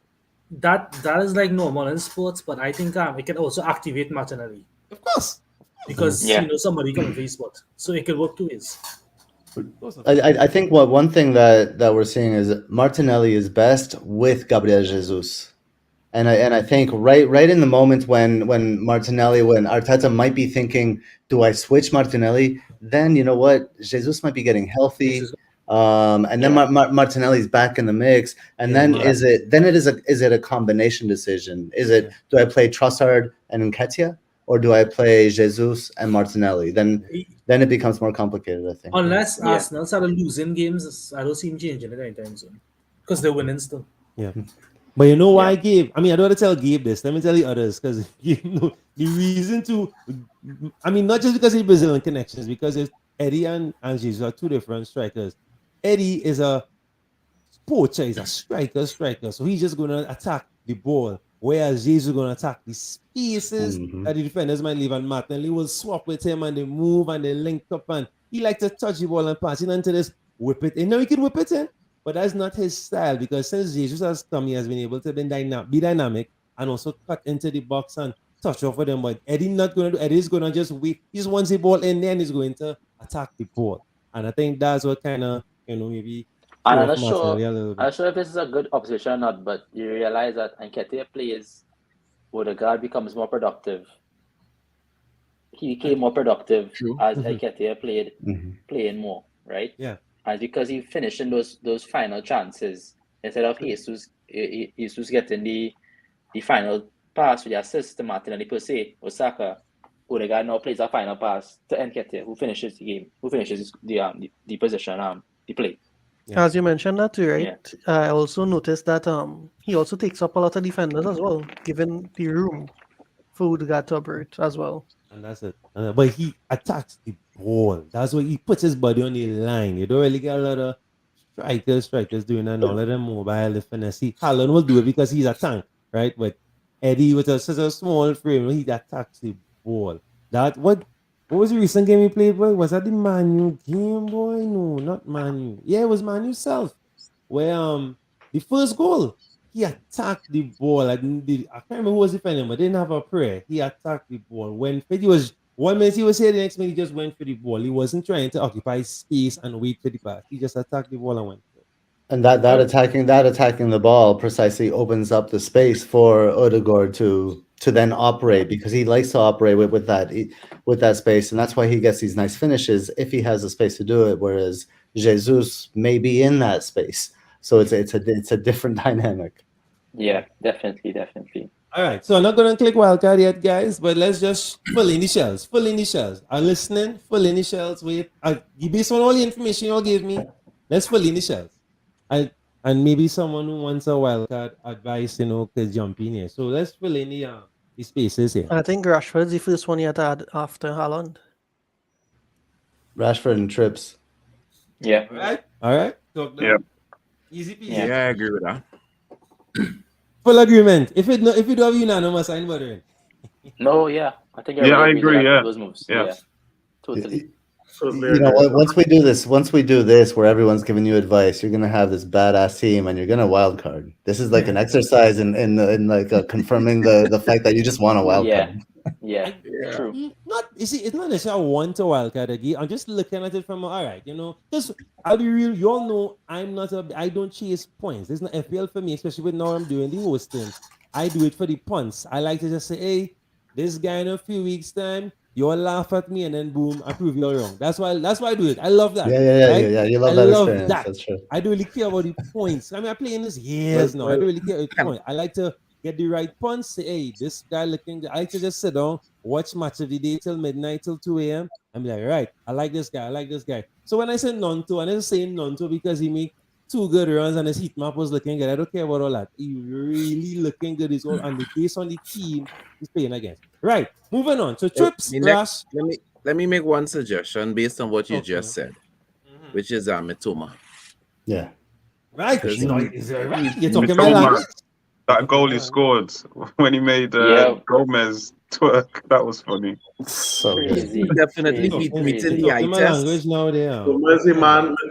That is like normal in sports, but I think it can also activate Martinelli.
Of course.
Because somebody coming for his spot. So it can work 2 ways.
I think one thing that we're seeing is Martinelli is best with Gabriel Jesus. And I think right in the moment when Arteta might be thinking, do I switch Martinelli? Then you know what? Jesus might be getting healthy. And then Martinelli's back in the mix. And then is it a combination decision? Is it, do I play Trossard and Nketiah? Or do I play Jesus and Martinelli? Then it becomes more complicated, I think.
Unless Arsenal started losing games, I don't see him changing it anytime soon. Because they're winning still.
Yeah. But you know why, Gabe? I mean, I don't want to tell Gabe this. Let me tell the others. Because the reason to... I mean, not just because he's Brazilian connections. Because Eddie and Jesus are 2 different strikers. Eddie is a poacher. He's a striker. So he's just going to attack the ball. Whereas Jesus is going to attack the spaces that the defenders might leave, and Martinelli will swap with him and they move and they link up, and he likes to touch the ball and pass it into this, whip it in. Now he can whip it in, but that's not his style because since Jesus has come, he has been able to be dynamic and also cut into the box and touch off with them. But Eddie's not going to do. Eddie's going to just wait. He just wants the ball in there and he's going to attack the ball. And I think that's what kind of, maybe...
I'm not sure if this is a good observation or not, but you realize that Nketiah plays Odegaard becomes more productive. He became more productive as Nketiah playing more, right?
Yeah.
And because he finishing those final chances instead of Jesus getting the final pass with the assist to Martinelli per se, Osaka, Odegaard now plays a final pass to Nketiah, who finishes the game, who finishes the position, the play.
Yeah. As you mentioned that too, right? Yeah. I also noticed that he also takes up a lot of defenders as well, given the room for Odegaard to operate as well.
And that's it. But he attacks the ball. That's why he puts his body on the line. You don't really get a lot of strikers doing that. All of them mobile, the finesse. Haaland will do it because he's a tank, right? But Eddie with such a small frame, he attacks the ball. What was the recent game he played, boy? Was that the Man U game, boy? No, not Man U. Yeah, it was Man U self. Where the first goal, he attacked the ball. I can't remember who was defending, but they didn't have a prayer. He attacked the ball. When Freddy was 1 minute he was here, the next minute he just went for the ball. He wasn't trying to occupy space and wait for the pass. He just attacked the ball and went.
And that attacking the ball precisely opens up the space for Odegaard to then operate, because he likes to operate with that space, and that's why he gets these nice finishes if he has the space to do it. Whereas Jesus may be in that space, so it's a different dynamic.
Yeah, definitely.
All right, so I'm not going to click wildcard yet, guys, but let's just fill in the shells. I'm listening. Fill in the shells. Wait, based on all the information you all gave me, let's fill in the shells. And maybe someone who wants a wildcard advice, could jump in here. So let's fill in the spaces here.
I think Rashford's the first one you had to add after Haaland.
Rashford and Trips.
Yeah.
All right.
Yeah.
Easy peasy.
Yeah, I agree with that.
Full agreement. If you do have unanimous, I'm bothering.
No, yeah. I think
I agree. Yeah.
Those moves.
Yeah.
Totally.
Once we do this, where everyone's giving you advice, you're gonna have this badass team, and you're gonna wildcard. This is like an exercise in like confirming the fact that you just want a wildcard.
Yeah. True.
It's not necessarily I want a wildcard again. I'm just looking at it from all right, because I'll be real. You all know I don't chase points. It's not FPL for me, especially with now I'm doing the hosting. I do it for the punts. I like to just say, hey, this guy in a few weeks' time, you'll laugh at me, and then boom, I prove you're wrong. That's why I do it. I love that.
Yeah. You love that experience. That's true.
I don't really care about the points. I mean, I play in this years now. I don't really care about the point. I like to get the right punch. Say, hey, this guy looking good. I like to just sit down, watch match of the day till midnight, till 2 a.m. I'm like, right, I like this guy. So when I say Nonto, and I'm saying Nonto because he made 2 good runs and his heat map was looking good. I don't care about all that. He really looking good. It's all and based on the team he's playing against. Right. Moving on. So Trips, Rash.
Let me make one suggestion based on what you just said, which is Mitoma.
Yeah.
Right. You're talking about
that goal he scored when he made Gomez twerk. That was funny.
So
definitely meeting the eye test.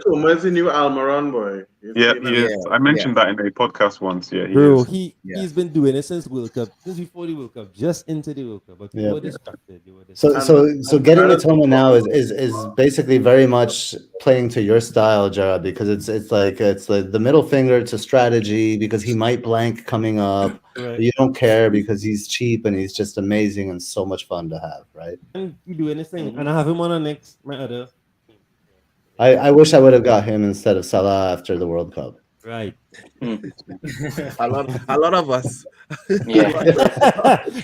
Thomas the new Almiron boy.
Yeah, he is. I mentioned that in a podcast once. Yeah,
bro, he's been doing it since World Cup, since before the World Cup, just into the World Cup. But they were distracted.
So getting Mitoma now is basically very much playing to your style, Jarrod, because it's like the middle finger to strategy, because he might blank coming up.
Right.
But you don't care because he's cheap and he's just amazing and so much fun to have, right?
And you do anything, and I have him on my other.
I wish I would have got him instead of Salah after the World Cup.
Right.
a lot of us.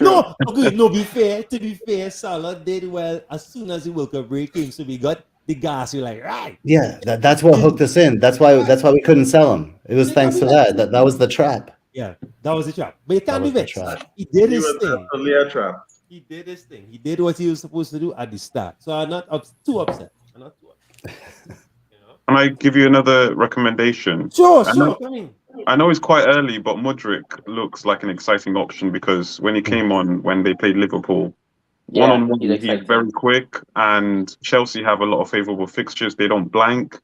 No, be fair. To be fair, Salah did well as soon as the World Cup break came, so we got the gas. You're like, right.
Yeah, that's what hooked us in. That's why we couldn't sell him. It was thanks to that. That was the trap.
Yeah, that was the trap. But you can't be vexed. He did his thing.
A trap.
He did his thing. He did what he was supposed to do at the start. So I'm not too upset.
Can I give you another recommendation?
Sure.
I know it's quite early, but Mudryk looks like an exciting option because when he came on, when they played Liverpool, one-on-one, he's very quick, and Chelsea have a lot of favourable fixtures. They don't blank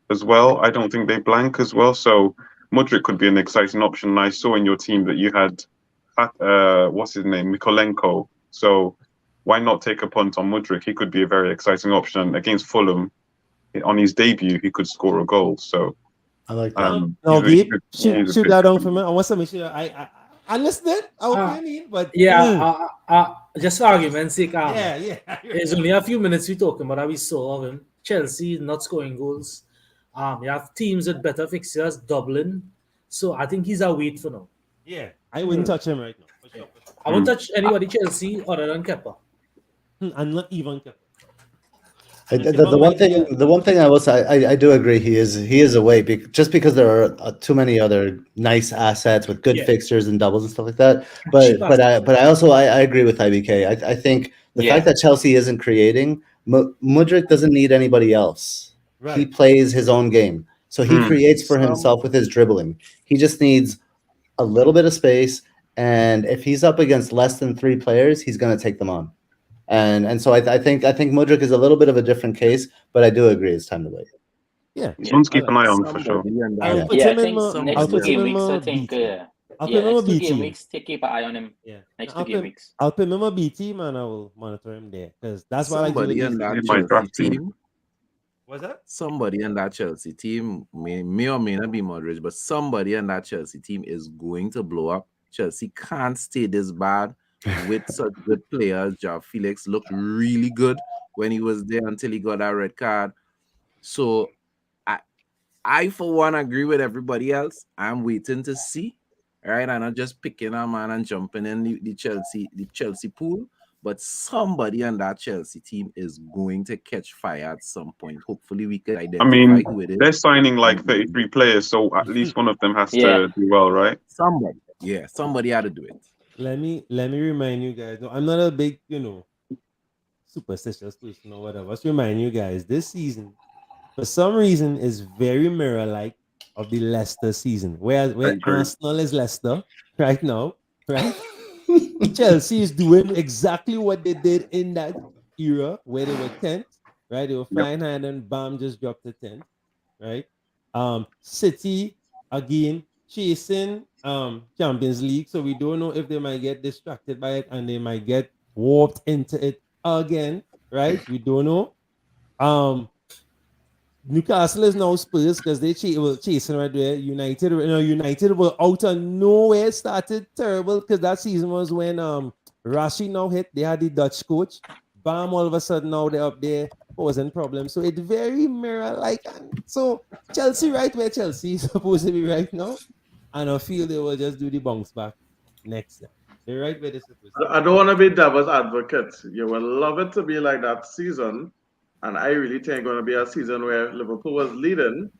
as well. I don't think they blank as well. So Mudryk could be an exciting option. And I saw in your team that you had, what's his name, Mikolenko. So why not take a punt on Mudryk? He could be a very exciting option against Fulham. On his debut, he could score a goal. So
I like that.
No, Gabe, shoot that on for me. I want to make sure I understand. But
just for argument's sake,
yeah.
It's only a few minutes we talking about how we saw of him. Chelsea not scoring goals. You have teams with better fixtures, Dublin. So I think he's a wait for now.
Yeah, I wouldn't touch him right now. For sure.
I won't touch anybody Chelsea other than Kepa.
And not even Kepa.
The one thing I will say, I do agree he is a wait, just because there are too many other nice assets with good fixtures and doubles and stuff like that. But I also agree with IBK. I think the fact that Chelsea isn't creating, Mudryk doesn't need anybody else. Right. He plays his own game, so he creates for himself with his dribbling. He just needs a little bit of space, and if he's up against less than 3 players, he's going to take them on. And so I think Mudryk is a little bit of a different case, but I do agree it's time to wait.
Yeah,
someone's keep an eye on for sure.
I'll put him in
yeah,
Remember
next 2
B
game
team.
weeks, keep an eye on him.
Yeah.
Next
I'll
2 game
put
weeks.
I'll put him on B team and I will monitor him there because that's what I do with
Somebody
these
on that
games.
my
Chelsea
draft team.
team.
What's that?
Somebody on that Chelsea team may or may not be Modric, but somebody on that Chelsea team is going to blow up. Chelsea can't stay this bad with such good players. João Felix looked really good when he was there until he got that red card. So I for one agree with everybody else. I'm waiting to see. Right, I'm not just picking a man and jumping in the Chelsea pool. But somebody on that Chelsea team is going to catch fire at some point. Hopefully, we can identify
I mean,
who it is.
they're signing like 33 players, so at least one of them has to do well, right?
Somebody had to do it.
Let me remind you guys. No, I'm not a big, superstitious person or whatever. Let's remind you guys, this season, for some reason, is very mirror-like of the Leicester season. Where Arsenal is Leicester right now, right? Chelsea is doing exactly what they did in that era where they were 10th, right? They were flying high and then bam, just dropped to 10th, right? City again chasing Champions League, so we don't know if they might get distracted by it and they might get warped into it again, right? We don't know. Newcastle is now Spurs because they were chasing right there. United were out of nowhere, started terrible because that season was when Rashi now hit. They had the Dutch coach. Bam, all of a sudden now they're up there causing problems. So it's very mirror-like. So Chelsea right where Chelsea is supposed to be right now. And I feel they will just do the bounce back next year. They're right where they're supposed to be.
I don't want to be devil's advocate. You will love it to be like that season. And I really think it's going to be a season where Liverpool was leading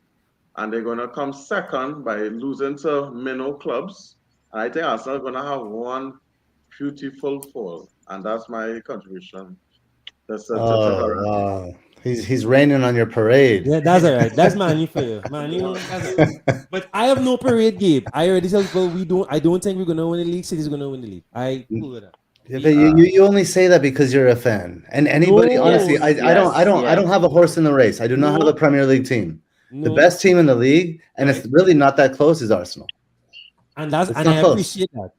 and they're going to come second by losing to minnow clubs. And I think Arsenal is going to have one beautiful fall. And that's my contribution.
Wow. He's raining on your parade.
Yeah, that's all right. That's Manu for you. Manu. But I have no parade, Gabe. I already said, well, I don't think we're going to win the league. City's going to win the league. I cool with that.
Yeah, but you only say that because you're a fan. And anybody, honestly, I don't have a horse in the race. I do not have a Premier League team. The best team in the league, and it's really not that close, is Arsenal.
And I appreciate that.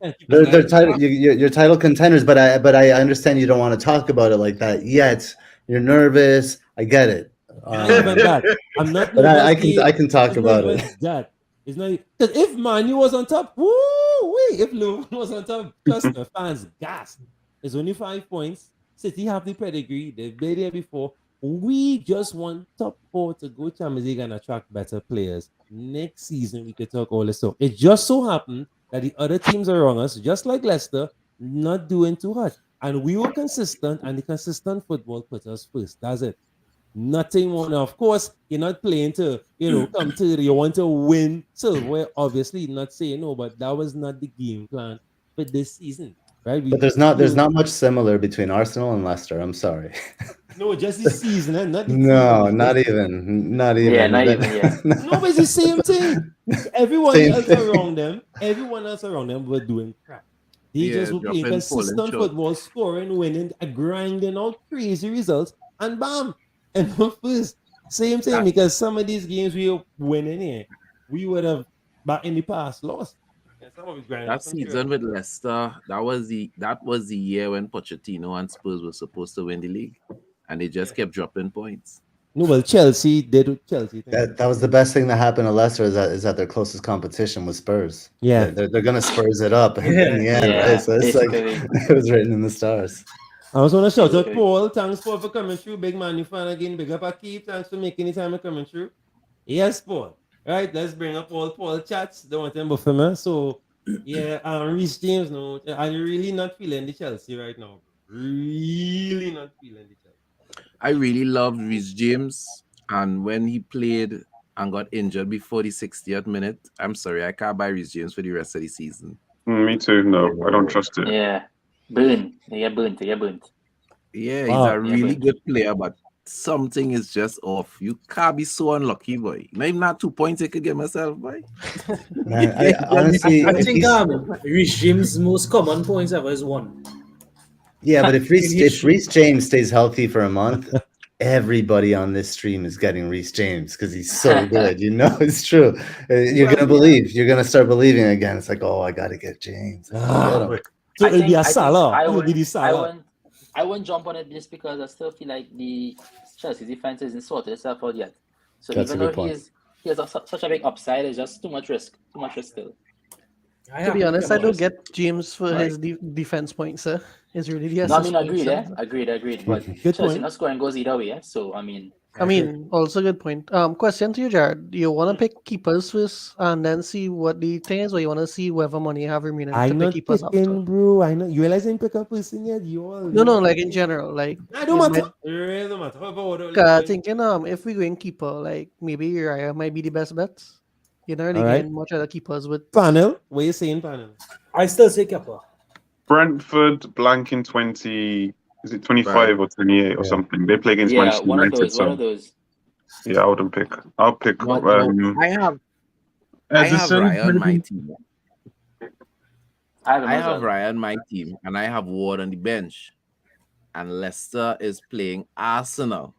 Thank you.
They're title, you're title contenders, but I understand you don't want to talk about it like that yet. You're nervous. I get it.
I'm not.
But I can talk about it.
That it's not because if Manu was on top, if Liverpool was on top, trust the fans gassed. It's only 5 points. City have the pedigree. They've been there before. We just want top 4 to go Champions League and attract better players. Next season, we could talk all this stuff. It just so happened that the other teams around us, just like Leicester, not doing too hard. And we were consistent, and the consistent football put us first. That's it. Nothing more. Now, of course, you're not playing to, come to, you want to win silverware. Obviously, not saying no, but that was not the game plan for this season. Right?
But there's not much similar between Arsenal and Leicester. I'm sorry.
No, just the season, and not the
no,
season.
not even.
Yeah, not even. Yeah.
No, but it's the same thing. Everyone else around them were doing crap. They just were playing consistent football, scoring, winning, grinding out crazy results, and bam, and first. Same thing because some of these games we were winning here, we would have back in the past lost.
That season with Leicester, that was the year when Pochettino and Spurs were supposed to win the league, and they just kept dropping points.
No, well, Chelsea did Chelsea.
That was the best thing that happened to Leicester is that their closest competition was Spurs.
Yeah,
they're gonna Spurs it up in the end. Right? So it's like it was written in the stars.
I was want to shout out Paul. Thanks Paul for coming through. Big man, you fan again. Big up Akib. Thanks for making the time of coming through. Yes, Paul. Right, let's bring up all Paul chats. Don't want them before me. So yeah, Reece James. No, I'm really not feeling the Chelsea right now. Really not feeling the Chelsea.
I really loved Reece James, and when he played and got injured before the 60th minute, I'm sorry, I can't buy Reece James for the rest of the season.
Me too. No, I don't trust it.
Yeah, burnt.
Yeah, he's a really good player, but something is just off. You can't be so unlucky, boy. Maybe not 2 points I could get myself, boy.
Man, I honestly,
I think Reece James' most common points ever is 1.
Yeah, but if Reece James stays healthy for a month, everybody on this stream is getting Reece James because he's so good. You know, it's true. You're gonna believe. You're gonna start believing again. It's like, oh, I gotta get James.
So it'll be a Salah. It'll be the Salah.
I won't jump on it just because I still feel like the Chelsea defense isn't sorted itself out yet. So
That's
even
a good
though
point.
he has such a big upside, it's just too much risk. Too much risk still.
To be honest, I don't get James for his defense points, sir. It's really the
No, I
assist
mean,
points,
agreed. But
Good
Chelsea
point.
not scoring goes either way. So I mean,
also good point. Question to you, Jarrod. You want to pick keepers first and then see what the thing is, or you want to see whatever money you have remaining to
I'm
pick
not
keepers after?
picking, bro. I know. You realize I didn't pick up person yet? You all.
No, like in general, like
I don't matter. It really don't matter. How about
thinking if we go in keeper, like maybe Raya might be the best bet. You're not really
All right.
getting much other keepers with
panel. What you saying, panel?
I still say Kepa.
Brentford blank in 20. Is it 25 or 28 or something? They play against Manchester United.
one of those.
Yeah, I wouldn't pick. I'll pick.
I have
Edison.
Raya on my team.
I
have Raya on my team, and I have Ward on the bench. And Leicester is playing Arsenal.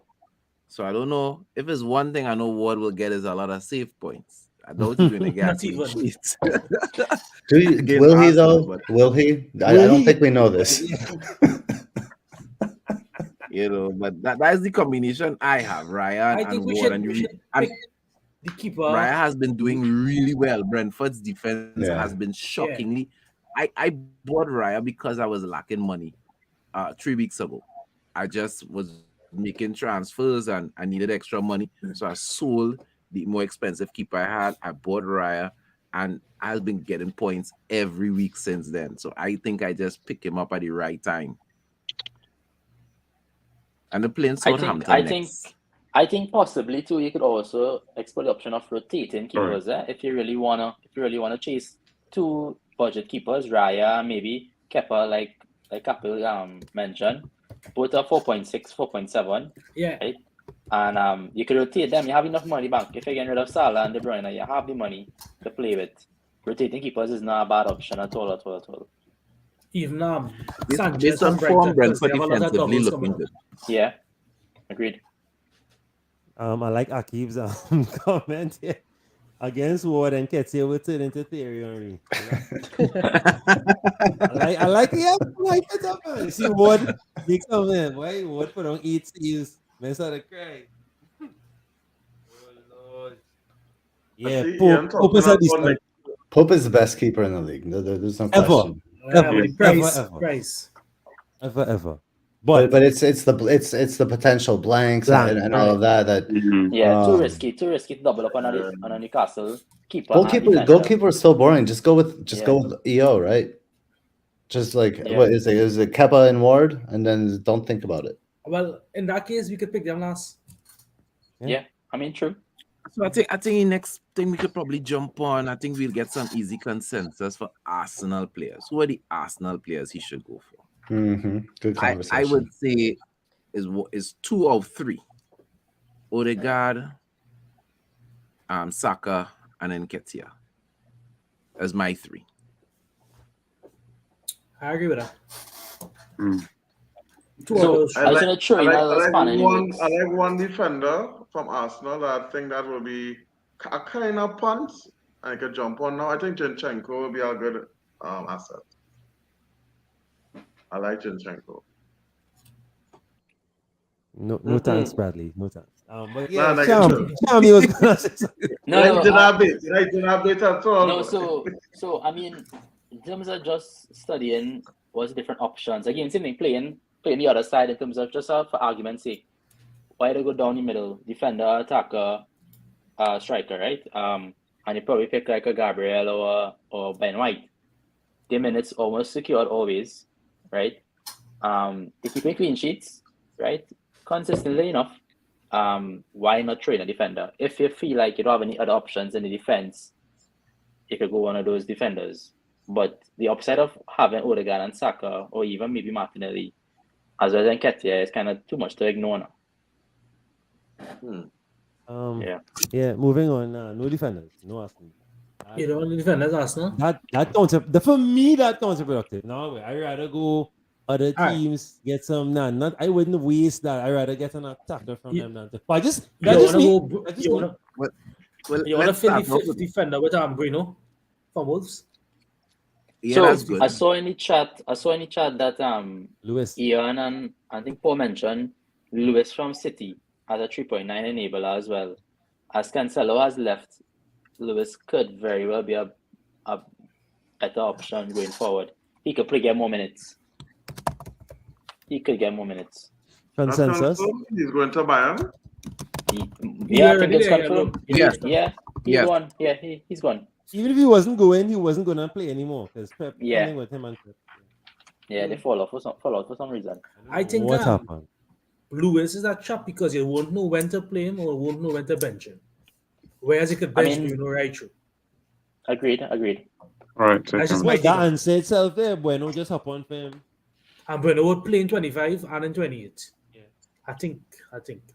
So I don't know. If it's one thing I know Ward will get is a lot of save points. I doubt he's going to get clean sheets.
Will he though? Will he? I don't think we know this.
You know, but that's the combination I have. Ryan and Ward and
the keeper.
Raya has been doing really well. Brentford's defense has been shockingly. I bought Raya because I was lacking money 3 weeks ago. I just was making transfers and I needed extra money. So I sold the more expensive keeper I had. I bought Raya and I've been getting points every week since then. So I think I just picked him up at the right time. And the playing Southampton
I think possibly too you could also explore the option of rotating keepers if you really wanna chase two budget keepers, Raya, maybe Kepa, like Kapil mentioned. Both are 4.6, 4.7.
Yeah.
Right? And you could rotate them. You have enough money bank. If you're getting rid of Salah and De Bruyne, you have the money to play with. Rotating keepers is not a bad option at all.
Even
This
Sanchez
on
and
form
Brighton, because they
Brentford
have a lot of
defensively
doubles
looking
coming up.
good.
Yeah, agreed.
I like Akib's comment here. Against Ward and Ketsia will turn into theory Henry. I like it up, man. See Ward, he come in. Why Ward put on 8 steals? Man started crying. Oh Lord. Yeah, Pope is a decent.
Pope is the best keeper in the league. There's no question.
Ever.
But it's the potential blanks and all of that.
Too risky to double up on a Newcastle keeper.
Goalkeeper is so boring. Just go with EO, right? Just like what is it? Is it Kepa and Ward, and then don't think about it.
Well, in that case, we could pick them last.
Yeah, I mean, true.
So I think the next thing we could probably jump on. I think we'll get some easy consensus for Arsenal players. Who are the Arsenal players he should go for?
Good conversation.
I would say is 2 of 3. Odegaard, Saka, and then Nketiah. That's my 3.
I agree with that.
I like one defender from Arsenal. I think that will be a kind of punt. I could jump on now. I think Zinchenko will be a good asset. I like Zinchenko.
No thanks, Bradley. No thanks. But
Nah,
yeah, Charmy was gonna say something.
So I mean, in terms of just studying what's different options. Again, same thing, playing the other side in terms of just for argument's sake. Why to go down the middle? Defender, attacker, striker, right? And you probably pick like a Gabriel or Ben White. The minutes almost secured always, right? They keep clean sheets, right? Consistently enough. Why not train a defender? If you feel like you don't have any other options in the defense, you could go one of those defenders. But the upside of having Odegaard and Saka, or even maybe Martinelli, as well as Nketiah, is kind of too much to ignore now.
Moving on. No defenders. No Arsenal.
You don't want defenders, Arsenal?
That for me, that counterproductive. No way. I rather go other
All right.
teams get some not I wouldn't waste that. I'd rather get an attacker from them than to. But
You
just me.
wanna
That's just
you
me.
wanna
Well,
you wanna
let's
fill the
start off
fifth
with
defender with Bruno from Wolves?
yeah,
So
that's good.
I saw in the chat that
Lewis.
Ian and I think Paul mentioned Lewis from City as a 3.9 enabler as well. As Cancelo has left, Lewis could very well be a better option going forward. He could get more minutes.
Consensus?
He's going to Bayern.
Yeah, I think it's
already there,
confirmed.
look.
Yeah, he's
Yes.
gone. Yeah, he's gone.
Even if he wasn't gonna play anymore because Pep
Yeah.
coming with him and Pep.
Yeah, they fall out for some reason.
I think
What happened?
Lewis is that chap because you won't know when to play him or won't know when to bench him. Whereas you could bench Bruno right through.
Agreed.
Right.
That's just
Well,
my
that
take.
answer itself there, Bueno, just hop on for him.
And Bruno would play in 25 and in 28.
Yeah.
I think.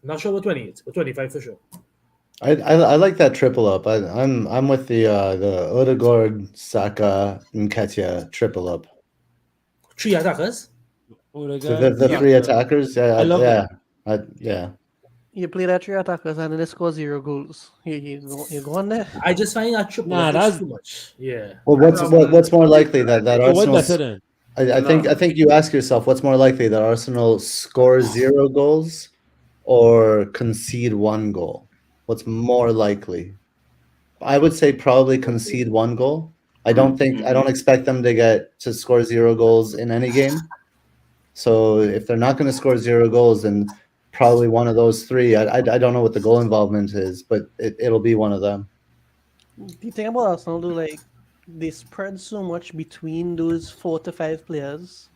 Not sure about 28, but 25 for sure.
I like that triple up. I'm with the Odegaard, Saka, and Nketiah triple up.
3 attackers.
The three attackers. Yeah,
I love
it. Yeah.
You play that 3 attackers and then they score 0 goals. You go on there.
I just find that triple
Nah,
up
that's
is too much. Yeah.
Well, what's more likely that
So what
Arsenal?
better then?
I think you ask yourself what's more likely that Arsenal score 0 goals or concede 1 goal. What's more likely? I would say probably concede 1 goal. I don't expect them to score 0 goals in any game. So if they're not going to score 0 goals, then probably one of those 3. I don't know what the goal involvement is, but it'll be one of them.
The thing about Arsenal, though, like they spread so much between those 4 to 5 players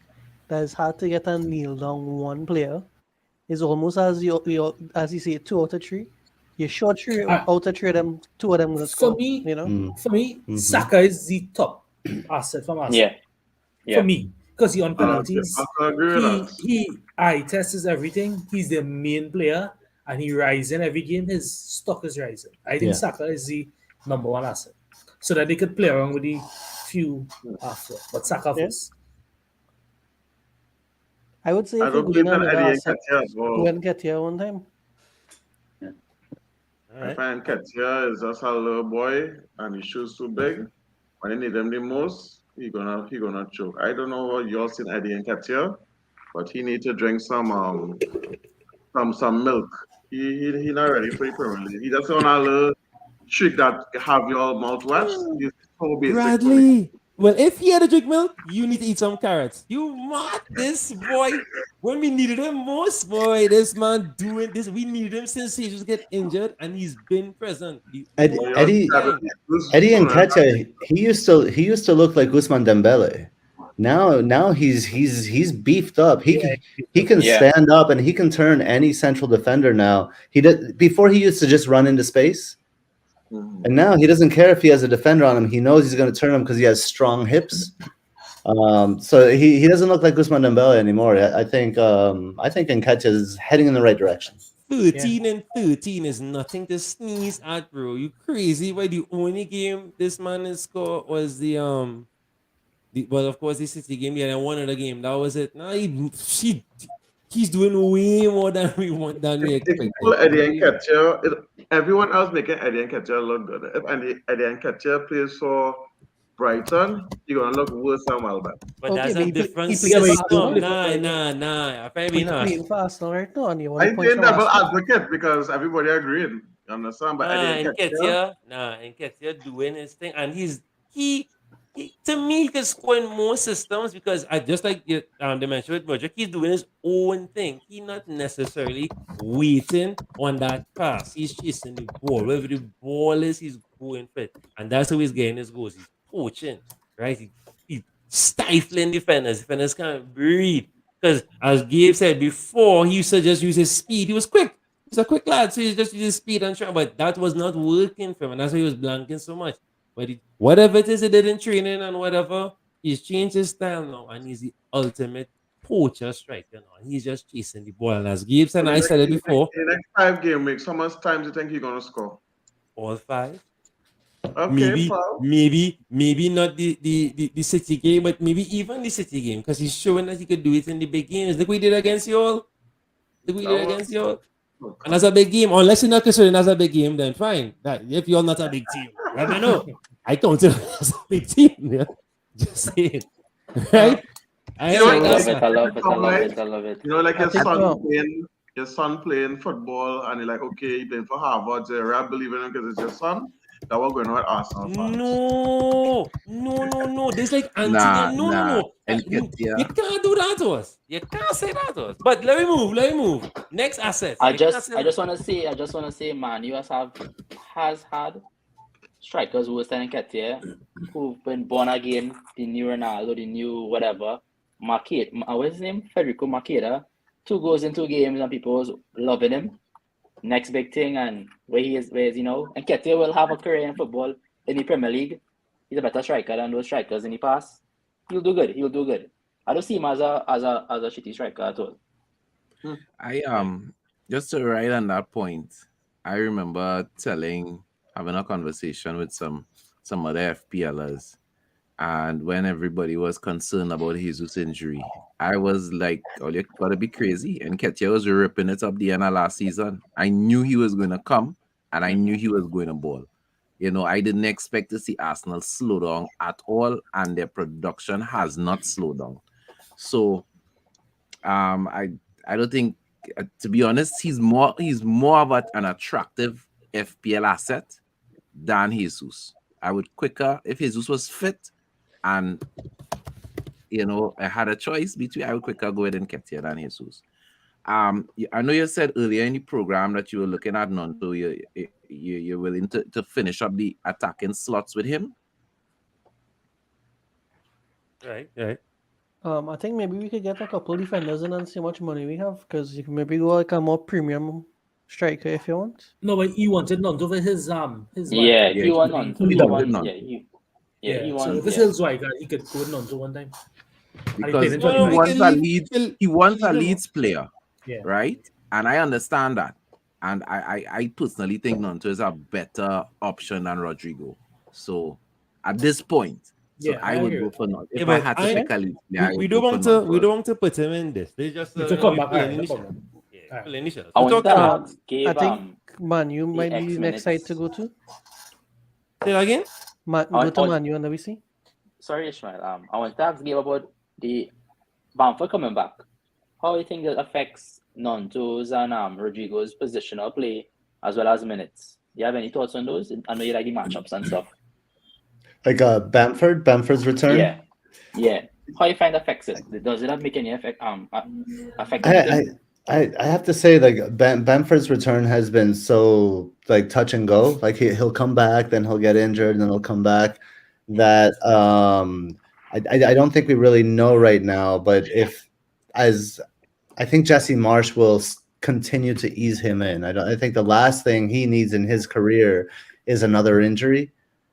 that it's hard to get a kneel down one player. It's almost as you say 2 out of 3. You're sure 3 out of 3 of them, 2 of them will score.
For me, Saka is the top asset from Arsenal.
Yeah.
For me, because he on penalties,
I agree with that.
he eye tests everything. He's the main player, and he rises in every game. His stock is rising. I think Saka is the number 1 asset, so that they could play around with the few after. But Saka first.
I would say if you're going on another asset, go and get here one time.
I find Nketiah is just a little boy and his shoes too big. When you need them the most, he gonna choke. I don't know what y'all seen Eddie Nketiah, but he need to drink some milk. He not ready for the Premier League. He just on a little trick that have your mouth wet. He's so basic.
Bradley. Well, if he had to drink milk, you need to eat some carrots. You mad, this boy. When we needed him most, boy, this man doing this. We needed him since he just get injured, and he's been present.
Eddie Nketiah, he used to look like Ousmane Dembele. Now he's beefed up. He can stand up and he can turn any central defender now. Before he used to just run into space. And now he doesn't care if he has a defender on him. He knows he's going to turn him because he has strong hips. So he doesn't look like Ousmane Dembele anymore. I think Nketiah is heading in the right direction.
13 and 13 is nothing to sneeze at, bro. You crazy? Why the only game this man has scored was the City game. Yeah, and one other game. That was it. Now he's doing way more than we expected.
Eddie Nketiah, everyone else making Eddie Nketiah look good. If Eddie Nketiah plays for Brighton, you're gonna look worse than Welbeck.
But that's a different system. Nah.
He's playing for Arsenal right now, and you want
I'm playing double advocate because everybody agreed. You understand? But Eddie
Nketiah doing his thing, and he to me, he can score in more systems because I just like they mentioned with Roger, he's doing his own thing. He's not necessarily waiting on that pass. He's chasing the ball. Wherever the ball is, he's going for it. And that's how he's getting his goals. He's poaching, right? He's stifling defenders. Defenders can't breathe. Because as Gabe said before, he used to just use his speed. He was quick. He's a quick lad, so he just used his speed and try. But that was not working for him. And that's why he was blanking so much. But whatever it is he did in training and whatever, he's changed his style now, and he's the ultimate poacher striker now. And he's just chasing the ball. And as Gibbs and I said it before,
in the next 5 game weeks, how much time do you think he's gonna score?
All 5.
Okay,
maybe not the City game, but maybe even the City game, because he's showing that he could do it in the big games. Look what he did against you all. And as a big game, unless you're not considering as a big game, then fine. That if you're not a big team, I don't know. I count it as a big team. Yeah? Just saying, right?
I love it.
You know, like your son playing football, and you're like, okay, he playing for Harvard, so you're believing him because it's your son. That was going on at Arsenal fans.
No. There's like anti. No. You can't do that to us. You can't say that to us. But let me move. Next asset.
I just want to say, man, US has had strikers who were standing Nketiah, who've been born again, the new Ronaldo, the new whatever. What's his name? Federico Marqueta. 2 goals in 2 games, and people was loving him. Next big thing, and where he is, you know, and Nketiah will have a career in football in the Premier League. He's a better striker than those strikers in the past. He'll do good. I don't see him as a shitty striker at all.
I just to write on that point, I remember having a conversation with some other FPLers, and when everybody was concerned about Jesus' injury, I was like, "Oh, you gotta be crazy!" And Nketiah was ripping it up the end of last season. I knew he was going to come, and I knew he was going to ball. You know, I didn't expect to see Arsenal slow down at all, and their production has not slowed down. So, I don't think, to be honest, he's more of an attractive FPL asset than Jesus. I would quicker if Jesus was fit, and you know, I had a choice between, I would quicker go ahead and Nketiah than Jesus. I know you said earlier in the program that you were looking at Nonto. You're willing to finish up the attacking slots with him.
Right.
I think maybe we could get a couple defenders in and see how much money we have, because you can maybe go like a more premium striker if you want.
No, but he wanted Nonto for his
he wanted Nonto.
He wanted. So if it's his striker, he could go with Nonto one time.
Because he wants a Leeds player, right? And I understand that. And I personally think Nonto is a better option than Rodrigo. So at this point, I would go for Nonto. If I had to pick a Leeds player,
we don't want to put him in this. They just
come back.
I think Manu might be the next side to go to.
Say that again?
Go to Manu and WC.
Sorry, Ishmael. I want to ask Gabe about the Bamford coming back. How do you think that affects Nonto's and Rodrigo's positional play as well as minutes? Do you have any thoughts on those? I know you like the matchups and stuff.
Like Bamford's return?
Yeah. How you find affects it? Does it not make any effect?
I have to say, like, Bamford's return has been so like touch and go. Like he'll come back, then he'll get injured, and then he'll come back. That I don't think we really know right now. But I think Jesse Marsch will continue to ease him in. I think the last thing he needs in his career is another injury.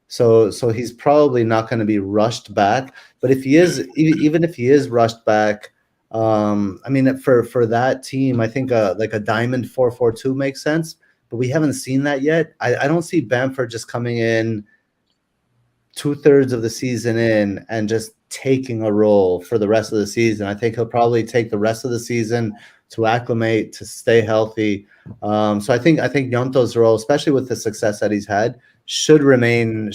So he's probably not going to be rushed back. But if he is, even if he is rushed back, I mean, for that team, I think like a diamond 4-4-2 makes sense. But we haven't seen that yet. I don't see Bamford just coming in 2/3 of the season in and just taking a role for the rest of the season. I think he'll probably take the rest of the season to acclimate, to stay healthy. So I think Gnonto's role, especially with the success that he's had, should remain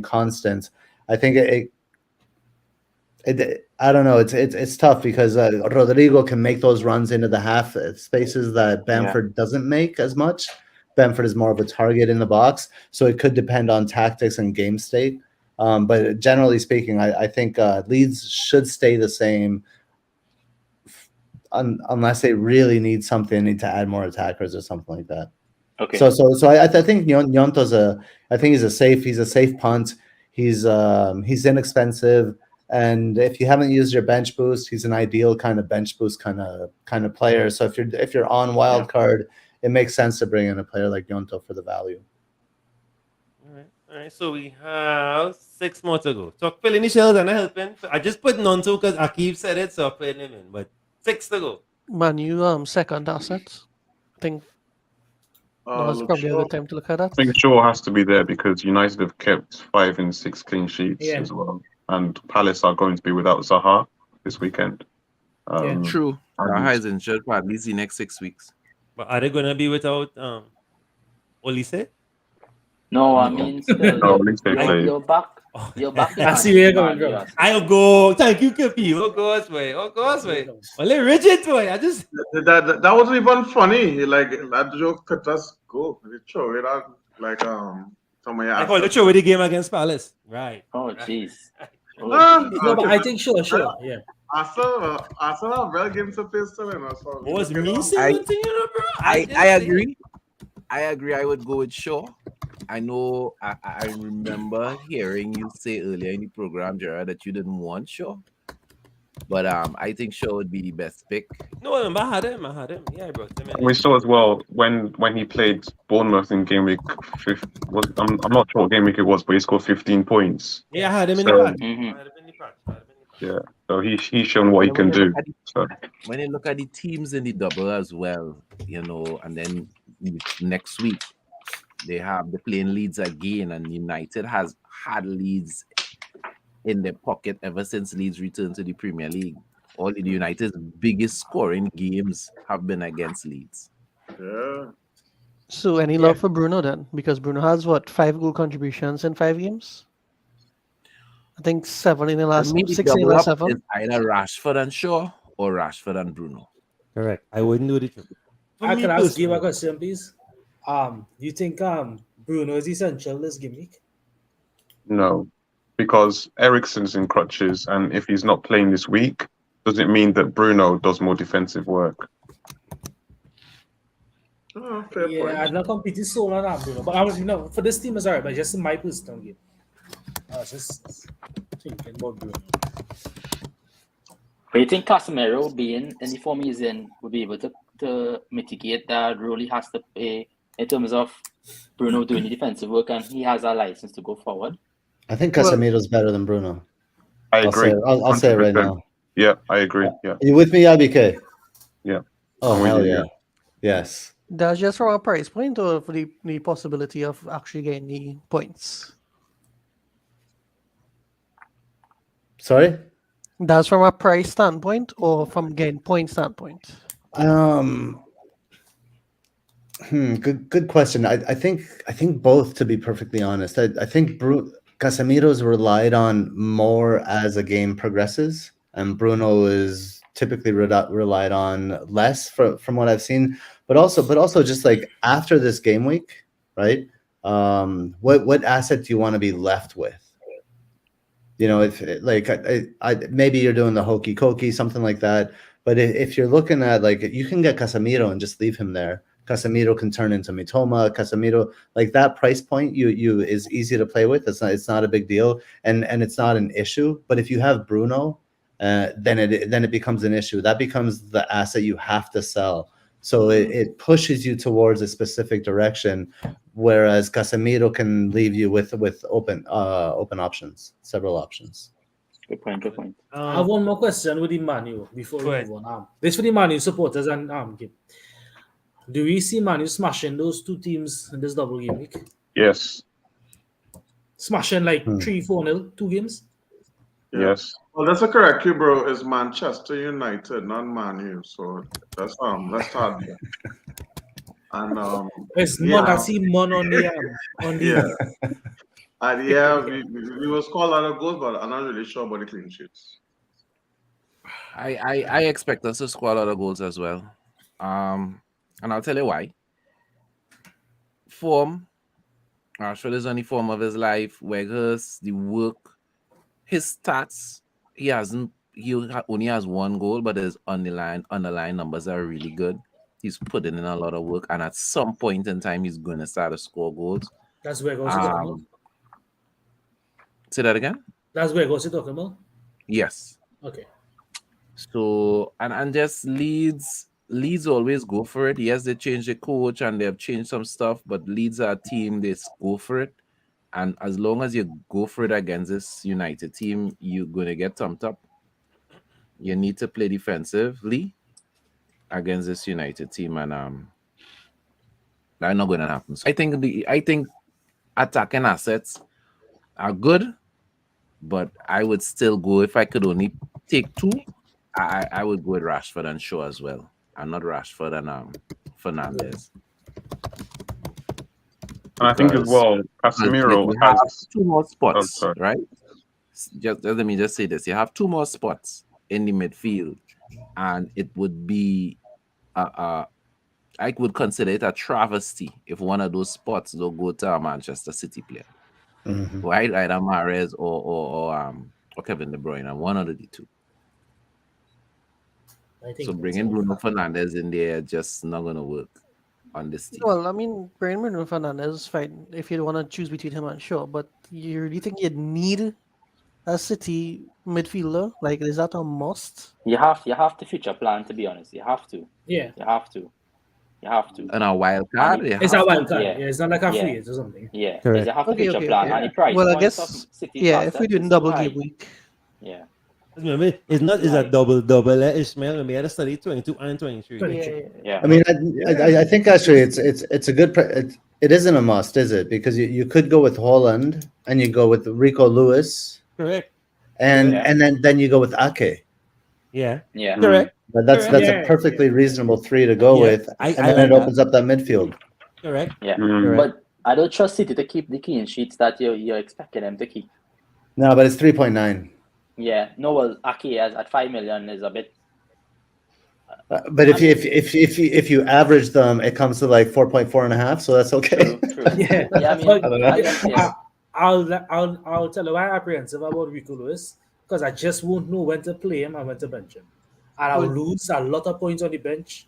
constant. I think I don't know. It's tough because Rodrigo can make those runs into the half spaces that Bamford doesn't make as much. Bamford is more of a target in the box, so it could depend on tactics and game state. But generally speaking, I think Leeds should stay the same unless they really need to add more attackers or something like that.
Okay.
So I think Gnonto's he's a safe punt. He's inexpensive, and if you haven't used your bench boost, he's an ideal kind of bench boost kind of player. So if you're on wildcard, it makes sense to bring in a player like Gnonto for the value.
All right, so we have 6 more to go. So fill in the shells and I helping. I just put Gnonto because Akib said it, so I'm putting him in. But 6 to go.
Manu second assets. I think Now is
Luke
probably a
Shaw.
good time to look at that.
I think Shaw has to be there because United have kept 5 in 6 clean sheets
Yeah.
as well, and Palace are going to be without Zaha this weekend.
True.
and-
Zaha is injured for at least the next 6 weeks.
But are they gonna be without Olise?
No, I mean still
No, at least they play.
you're back. You're back.
I see where you're coming from.
I'll go. Thank you, Kippy. Of course, way. Of course, way. Only rigid way. I just
That wasn't even funny. Like that joke could just go. They throw it out like somebody
I
asked.
call the show with the game against Palace. Right.
Oh jeez.
No, but I think sure. Yeah.
Arsenal have real games to face still, so
was me
I-
saying thing, you know, bro?
I agree. I agree. I would go with Shaw. I know. I remember hearing you say earlier in the program, Jarrod, that you didn't want Shaw, but I think Shaw would be the best pick.
No, I had him. Yeah, bro.
We saw as well when he played Bournemouth in game week 5. I'm not sure what game week it was, but he scored 15 points.
Yeah, I had him in
So-
the patch.
Yeah, so he's shown what he can do. So
When you look at the teams in the double as well, and then next week they're playing Leeds again, and United has had Leeds in their pocket ever since Leeds returned to the Premier League. All of United's biggest scoring games have been against Leeds.
Yeah.
So any love for Bruno then? Because Bruno has 5 goal contributions in 5 games? I think 7 in the last 6 in the
double
last
up
7.
is either Rashford and Shaw or Rashford and Bruno.
Correct. I wouldn't do it.
I can ask you a question, please. Do you think Bruno is essential this game week?
no, because Eriksen's in crutches, and if he's not playing this week, does it mean that Bruno does more defensive work?
Oh, fair
Yeah,
point.
I've not competed so long on Bruno, but for this team is alright. But just in my personal game, I was just thinking about Bruno.
But you think Casemiro being in the form he's in would be able to mitigate that role he has to play in terms of Bruno doing the defensive work, and he has a license to go forward?
I think Casemiro's better than Bruno.
I agree.
I'll say it right
100%.
now.
Yeah, I agree. Yeah.
Are you with me, IBK?
Yeah.
Oh,
I'm with
hell
you,
yeah. Yes.
That's just from a price point or for the possibility of actually getting the points?
Sorry?
That's from a price standpoint or from getting point standpoint?
Good question. I think both, to be perfectly honest. I think Casemiro's relied on more as a game progresses, and Bruno is typically relied on less from what I've seen. But also just like after this game week, right? What asset do you want to be left with? If like maybe you're doing the hokey cokey, something like that. But if you're looking at like you can get Casemiro and just leave him there. Casemiro can turn into Mitoma. Casemiro, like that price point, you is easy to play with. It's not a big deal, and it's not an issue. But if you have Bruno, then it becomes an issue. That becomes the asset you have to sell. So it pushes you towards a specific direction, whereas Casemiro can leave you with open options, several options.
Good point.
I have one more question with the Manu before we move on. This for the Manu supporters and game. Do we see Manu smashing those two teams in this double game week?
Yes.
Smashing like
3-4-0, 2 games?
Yes.
Well, that's a correct cue, bro. Is Manchester United, not Man U. So that's hard. And
It's not I see mon on the
yeah. And yeah, we will score a lot of goals, but I'm not really sure about the clean sheets.
I expect us to score a lot of goals as well. And I'll tell you why. Form. Rashford is on the form of his life. Weghorst, the work, his stats. He only has 1 goal, but his underlying numbers are really good. He's putting in a lot of work, and at some point in time, he's going to start to score goals.
That's where goes talking about.
Say that again.
That's where goes talking about.
Yes.
Okay.
So and just Leeds always go for it. Yes, they changed the coach and they have changed some stuff, but Leeds are a team, they go for it. And as long as you go for it against this United team, you're going to get thumped up. You need to play defensively against this United team, and That's not going to happen. So I think attacking assets are good, but I would still go if I could only take two. I would go with Rashford and Shaw as well. I'm not Rashford and Fernandez.
And I think as well, Casemiro
have
has
2 more spots,
sorry.
right? Just let me just say this: you have 2 more spots in the midfield, and it would be I would consider it a travesty if one of those spots don't go to a Manchester City player. Right, either Mahrez or Kevin De Bruyne, and one of the two. So bringing Bruno Fernandes in there just not gonna work on this team.
Well, I mean, Bruno Fernandes is fine if you want to choose between him and Shaw, but you really think you'd need a City midfielder? Like, is that a must?
You have to future plan, to be honest. You have to.
Yeah.
You have to.
And a wild card?
It's a wild card. Yeah, it's not like a free hit or something.
Yeah.
Correct.
You have to
Okay,
future
okay,
plan.
okay.
And the price
Well, I
points
guess,
of City
yeah, if we do
is
double
too
game
high.
week.
Yeah.
Remember, it's not is a double Ishmael. We had a study 22 and 23.
Yeah.
I mean, I think actually it's a good. It isn't a must, is it? Because you could go with Holland and you go with Rico Lewis.
Correct.
And
Yeah.
and then you go with Ake.
Yeah.
Yeah.
Correct.
But that's a perfectly reasonable 3 to go with, and then it opens up that midfield.
Correct.
Yeah.
Correct.
But I don't trust City to keep the clean sheets that you're expecting them to keep.
No, but it's 3.9.
Yeah. No, well, Aki at 5 million is a bit.
But if you average them, it comes to like 4.4.5. So that's okay.
True.
Yeah.
Yeah, I mean,
I don't know.
I'll tell you why I'm apprehensive about Rico Lewis, because I just won't know when to play him and when to bench him, and I'll lose a lot of points on the bench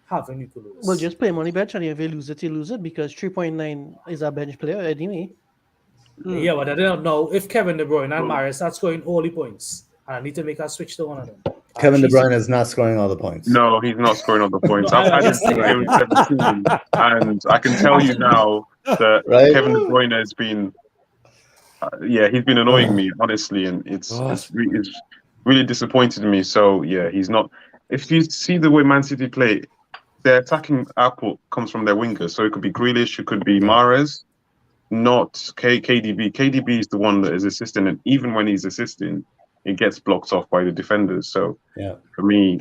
having Rico Lewis.
Well, just play him on the bench, and if you lose it, you lose it, because 3.9 is a bench player anyway.
Yeah, but I don't know if Kevin De Bruyne and Mahrez start scoring all the points, and I need to make a switch to one of them.
Kevin De Bruyne is not scoring all the points.
No, he's not scoring all the points.
No,
I've had him
I-
game 17, and I can tell you now that
Right?
Kevin De Bruyne has been, he's been annoying me honestly, and it's really disappointed me. So yeah, he's not. If you see the way Man City play, their attacking output comes from their wingers. So it could be Grealish, it could be Mahrez, not KDB. KDB is the one that is assisting, and even when he's assisting, it gets blocked off by the defenders. So for me,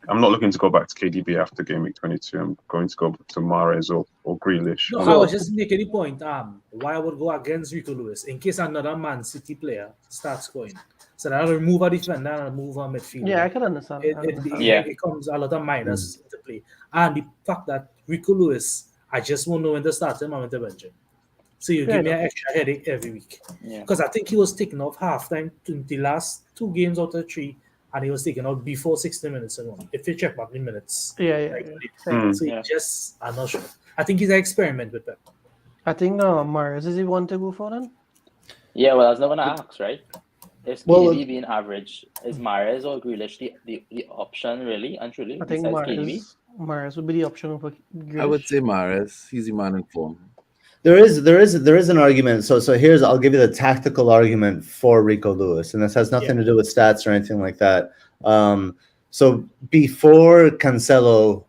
I'm not looking to go back to KDB after game week 22. I'm going to go to Mahrez or Grealish.
No, I was just making the point. Why I would go against Rico Lewis in case another Man City player starts scoring. So that I'll remove a defender and I'll move a midfielder.
Yeah, I can understand.
It comes a lot of minus into play, and the fact that Rico Lewis, I just won't know when to start him and when to bench him. So you give me an extra headache every week. Because I think he was taken off halftime to the last 2 games out of 3, and he was taken out before 60 minutes and one. If you check back the minutes.
So
I'm not sure. I think he's an experiment with Pep.
I think Mahrez is the one to go for then.
Yeah, well, I was not going to ask, right? If
Well,
KDB being average, is Mahrez or Grealish the option, really and truly?
I think
besides KDB?
Mahrez would be the option for Grealish.
I would say Mahrez. He's the man in form.
There is an argument. So here's, I'll give you the tactical argument for Rico Lewis, and this has nothing to do with stats or anything like that. So before Cancelo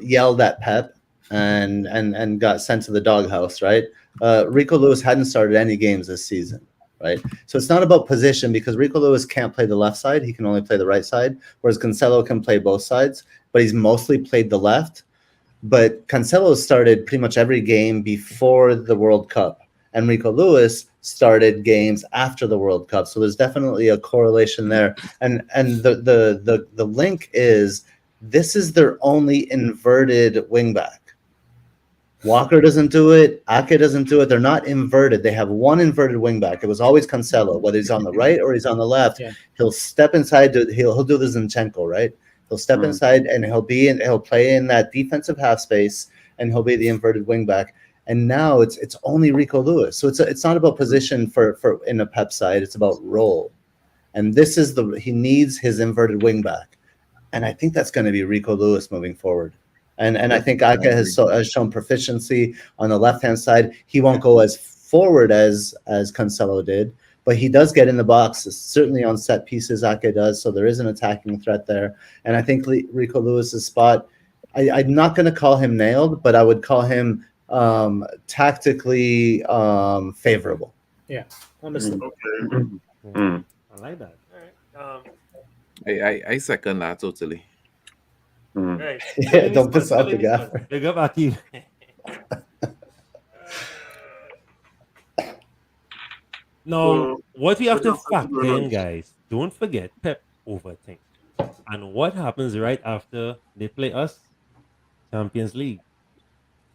yelled at Pep and got sent to the doghouse, right? Rico Lewis hadn't started any games this season, right? So it's not about position, because Rico Lewis can't play the left side; he can only play the right side, whereas Cancelo can play both sides, but he's mostly played the left. But Cancelo started pretty much every game before the World Cup, and Rico Lewis started games after the World Cup. So there's definitely a correlation there. And the link is, this is their only inverted wingback. Walker doesn't do it. Ake doesn't do it. They're not inverted. They have one inverted wingback. It was always Cancelo, whether he's on the right or he's on the left. He'll step inside. He'll do the Zinchenko, right? He'll step inside and he'll play in that defensive half space, and he'll be the inverted wingback. And now it's only Rico Lewis. So it's not about position for in a Pep side. It's about role. And this is he needs his inverted wingback. And I think that's going to be Rico Lewis moving forward. And I think Ake has shown proficiency on the left-hand side. He won't go as forward as Cancelo did, but he does get in the box, certainly on set pieces. Ake does, so there is an attacking threat there. And I think Rico Lewis's spot, I'm not going to call him nailed, but I would call him tactically favorable.
Yeah, understood.
I like that. All right.
I second that totally.
Right.
Yeah, don't piss off the gaffer.
Big up Aki. Now, what we have to factor in, guys, don't forget Pep overthink. And what happens right after they play us? Champions League.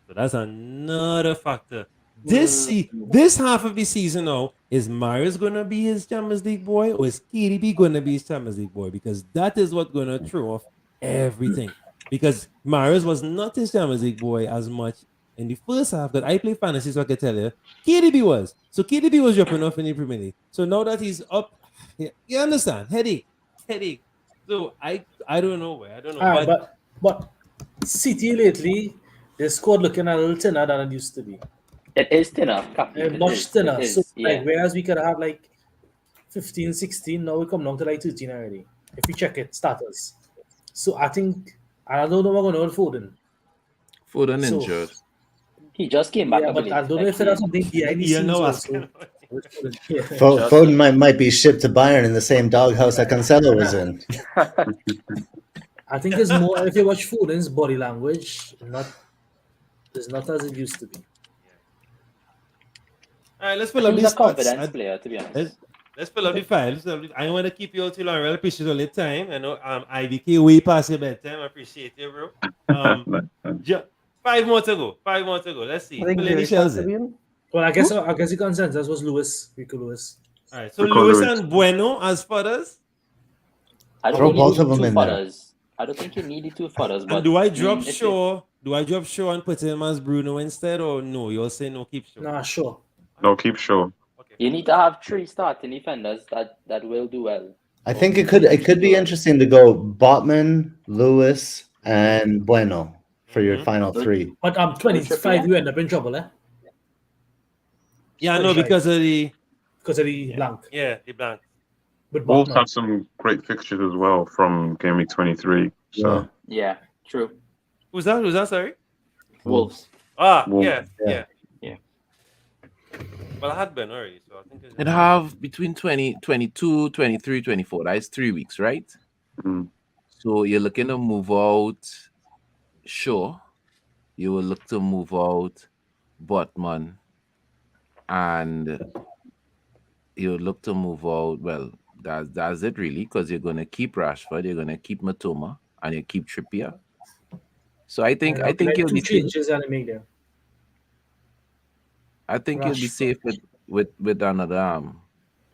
So that's another factor. This half of the season now, is Marius gonna be his Champions League boy or is KDB gonna be his Champions League boy? Because that is what's gonna throw off everything. Because Marius was not his Champions League boy as much in the first half that I play fantasy, so I can tell you, KDB was. So KDB was dropping off in the Premier League. So now that he's up, you understand? Headache. So I don't know where. I don't know.
But City lately, their squad looking a little thinner than it used to be.
It is thinner.
Much thinner. So
Yeah.
like, whereas we could have like 15, 16, now we come down to like 13 already. If we check it, starters. So I think, I don't know what's going on with
Foden injured.
He just came back.
Yeah, but I don't know if there's something behind the scenes also.
Foden might be shipped to Bayern in the same doghouse that Cancelo was in.
I think it's more, if you watch Foden's body language, it's not as it used to be.
All right, let's fill up
He's
these
a confidence player, to be honest.
Let's fill up the files. I don't want to keep you all too long. I really appreciate all the time. I know IBK way past your bedtime. I appreciate you, bro. 5 more to go. Let's see.
Well, I guess the consensus was Rico Lewis.
All right, so Lewis and Bueno as fodders.
I don't
Throw
think you
both
need
of them
two
in there.
fodders. I don't think you need the two fodders. But
And do I drop
if
Shaw? Do I drop Shaw and put him as Bruno instead, or no? You'll say no, keep Shaw.
Nah, sure.
No, keep Shaw.
You need to have 3 starting defenders that will do well.
I think it could be interesting to go Botman, Lewis, and Bueno for your final 3.
But 25, you end up in trouble, eh?
Yeah, I know because of the
blank.
Yeah, the blank.
But
Wolves have some great fixtures as well from game week 23. So
Yeah, true.
Who's that? Sorry.
Wolves.
Wolves.
Yeah. Well, I had Ben already, so I think
It have between 20, 22, 23, 24. That is 3 weeks, right? So you're looking to move out Shaw. You will look to move out Botman. And you look to move out, well, that's it really, because you're going to keep Rashford, you're going to keep Matoma, and you keep Trippier. So I think you'll be
changes that I make there.
I think you'll be safe with another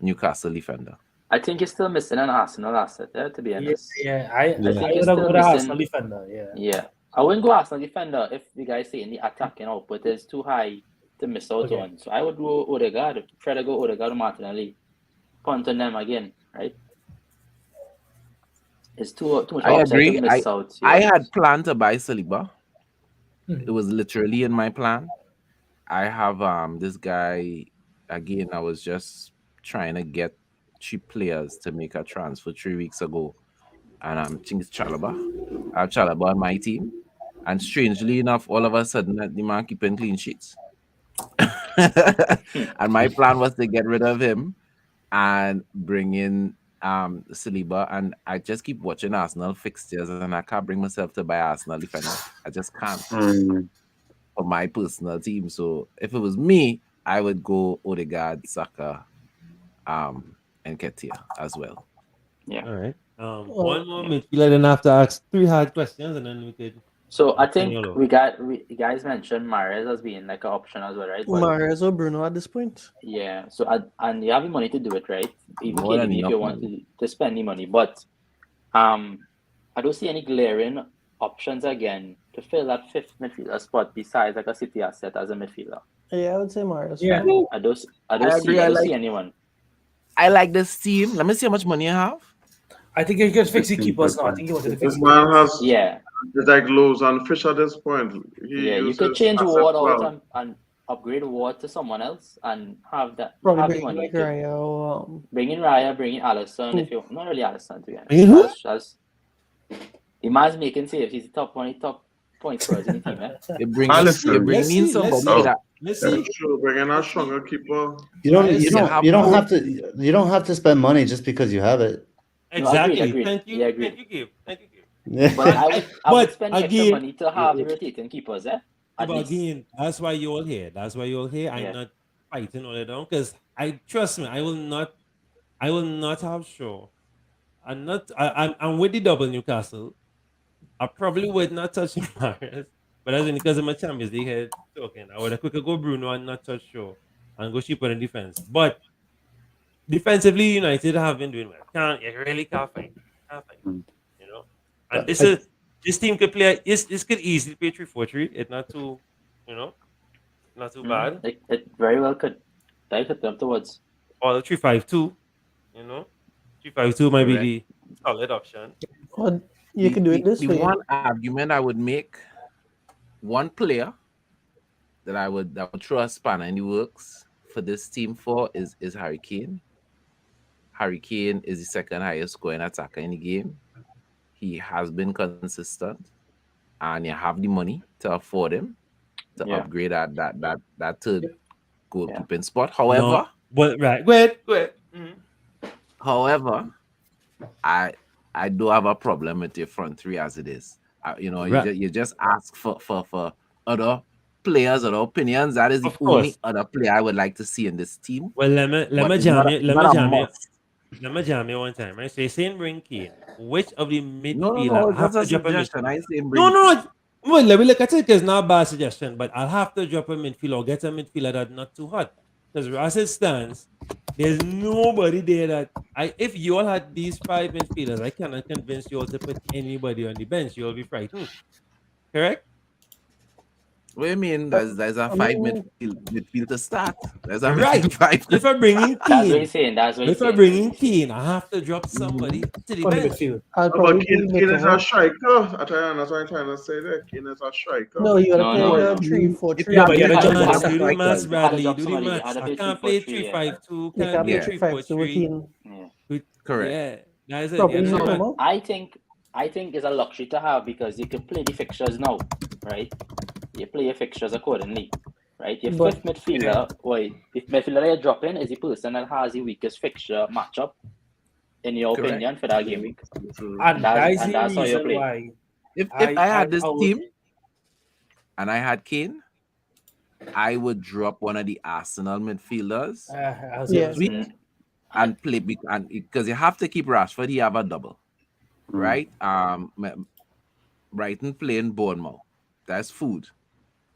Newcastle defender.
I think you're still missing an Arsenal asset there, to be honest.
Yeah, I
think
would
you're
have
still
got an
missing.
Arsenal defender,
Yeah. I wouldn't go Arsenal defender if the guys say in the attacking output is too high to miss out on. So I would go Odegaard, try to go Odegaard or Martinelli. Punt on them again, right? It's too much
I
upside
agree.
to miss out.
I had planned to buy Saliba. It was literally in my plan. I have this guy again. I was just trying to get cheap players to make a transfer 3 weeks ago, and I think it's Chalobah. I have Chalobah on my team, and strangely enough, all of a sudden, the man keeping clean sheets. And my plan was to get rid of him and bring in Saliba, and I just keep watching Arsenal fixtures, and I can't bring myself to buy Arsenal defender. I just can't. For my personal team. So if it was me, I would go Odegaard, Saka, and Ketia as well.
Yeah.
All right. One more midfielder, then have to ask 3 hard questions, and then we could.
So I think we guys mentioned Mahrez as being like an option as well, right?
Mahrez or Bruno at this point.
Yeah. So and you have the money to do it, right? Even
More than
KDB if
enough
you want
money.
to spend the money, but I don't see any glaring options again to fill that 5th midfielder spot besides like a City asset as a midfielder.
Yeah, I would say Mahrez.
Yeah.
I don't
agree.
see anyone.
I like this team. Let me see how much money I have.
I think you can fix the keepers now. I think you wanted to fix
This man has
Yeah.
like loaves and fish at this point.
You could change Ward out and upgrade Ward to someone else and have that.
Probably
have the
bring
money.
like Raya or
Bring in Raya, bring in Alisson. If you not really Alisson to be honest.
Bring in who?
The man's making saves. He's the top point scorers in the team.
You bring
Let's
in
see.
somebody that
Let's see.
True, bringing a stronger keeper.
You don't have to spend money just because you have it.
Exactly.
No, agreed.
Thank you.
Yeah, agreed.
Thank you, Gabe. Thank you, Gabe.
But I would spend extra
again,
money to have the rotating keepers, at
but
least.
again, that's why you're all here. That's why you're all here. I'm not fighting all it down because I trust me. I will not have Shaw. I'm with the double Newcastle. I probably would not touch Mahrez, but that's only because I'm a Champions League head token. I would have quicker go Bruno and not touch Shaw and go cheaper in defense. But defensively, United have been doing well. You really can't fight. You know, and this team could play. This could easily play 3-4-3. It's not too, not too bad.
It very well could. They could up towards.
Or 3-5-2. 3-5-2 might be the solid option.
Well, you can do it this way.
One argument I would make, one player that I would throw a spanner in the works for this team for is Harry Kane. Harry Kane is the second highest scoring attacker in the game. He has been consistent, and you have the money to afford him to upgrade that third goalkeeping spot. However,
go ahead.
However, I do have a problem with your front three as it is. You just ask for other players or opinions. That is the only other player I would like to see in this team.
Well, let me jam you one time, right? So you're saying bring Kane. Which of the midfielder have to drop a midfielder? No. Well, let me look at it because not a bad suggestion, but I'll have to drop a midfielder or get a midfielder that's not too hot. Because as it stands, there's nobody there that if you all had these 5 midfielders, I cannot convince you all to put anybody on the bench. You'll be frightened. Correct?
What do you mean? There's a 5 midfield to start. There's a
right.
5.
If I'm bringing Kane,
that's what he's saying.
If I'm bringing Kane, I have to drop somebody to the bench.
But Kane is a striker. That's what I'm trying to say there. Kane is a striker.
No, you gotta play 3-4-3.
Yeah, but you gotta do the maths, Bradley. Do the maths. I can't play 3-5-2. Can't play 3-4-3.
Correct.
Yeah, that is it.
I think it's a luxury to have because you can play the fixtures now, right? You play your fixtures accordingly, right? Your fifth midfielder, if midfielder you're dropping is the person that has the weakest fixture matchup, in your opinion, for that game week.
And that's
how you play.
If I had this team and I had Kane, I would drop one of the Arsenal midfielders and play because you have to keep Rashford. He have a double, right? Brighton playing Bournemouth. That's food.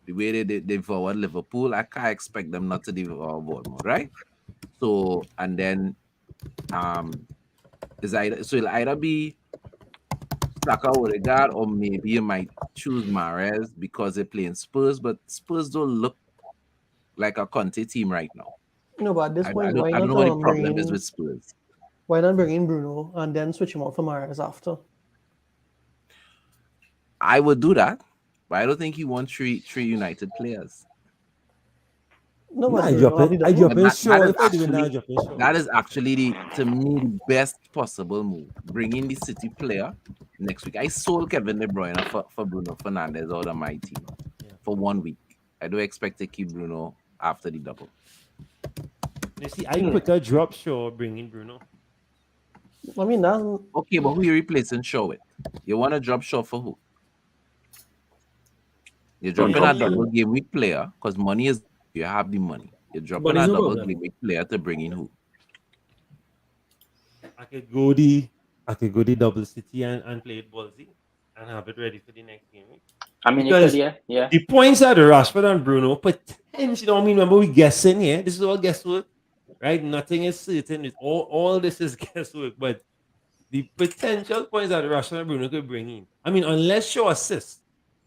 The way they devoured Liverpool, I can't expect them not to devour Bournemouth, right? So and then it'll either be Saka Odegaard or maybe you might choose Mahrez because they're playing Spurs, but Spurs don't look like a Conte team right now.
No, but at this point,
I don't know what the problem is with Spurs.
Why not bring in Bruno and then switch him out for Mahrez after?
I would do that, but I don't think he wants three United players.
No, but
I drop in Shaw.
That is actually to me the best possible move. Bring in the City player next week. I sold Kevin De Bruyne for Bruno Fernandes out of my team for 1 week. I don't expect to keep Bruno after the double.
You see, I quicker drop Shaw, bring in Bruno.
I mean, that's
okay, but who you replacing Shaw with? You want to drop Shaw for who? You're dropping a double game week player because money is. You have the money. You're dropping a double game week player to bring in who?
I could go the double City and play it ballsy and have it ready for the next game week.
I mean,
because
yeah.
The points are the Rashford and Bruno potentially. I mean, remember we guessing here. This is all guesswork, right? Nothing is certain. It's all this is guesswork. But the potential points that Rashford and Bruno could bring in. I mean, unless Shaw assists,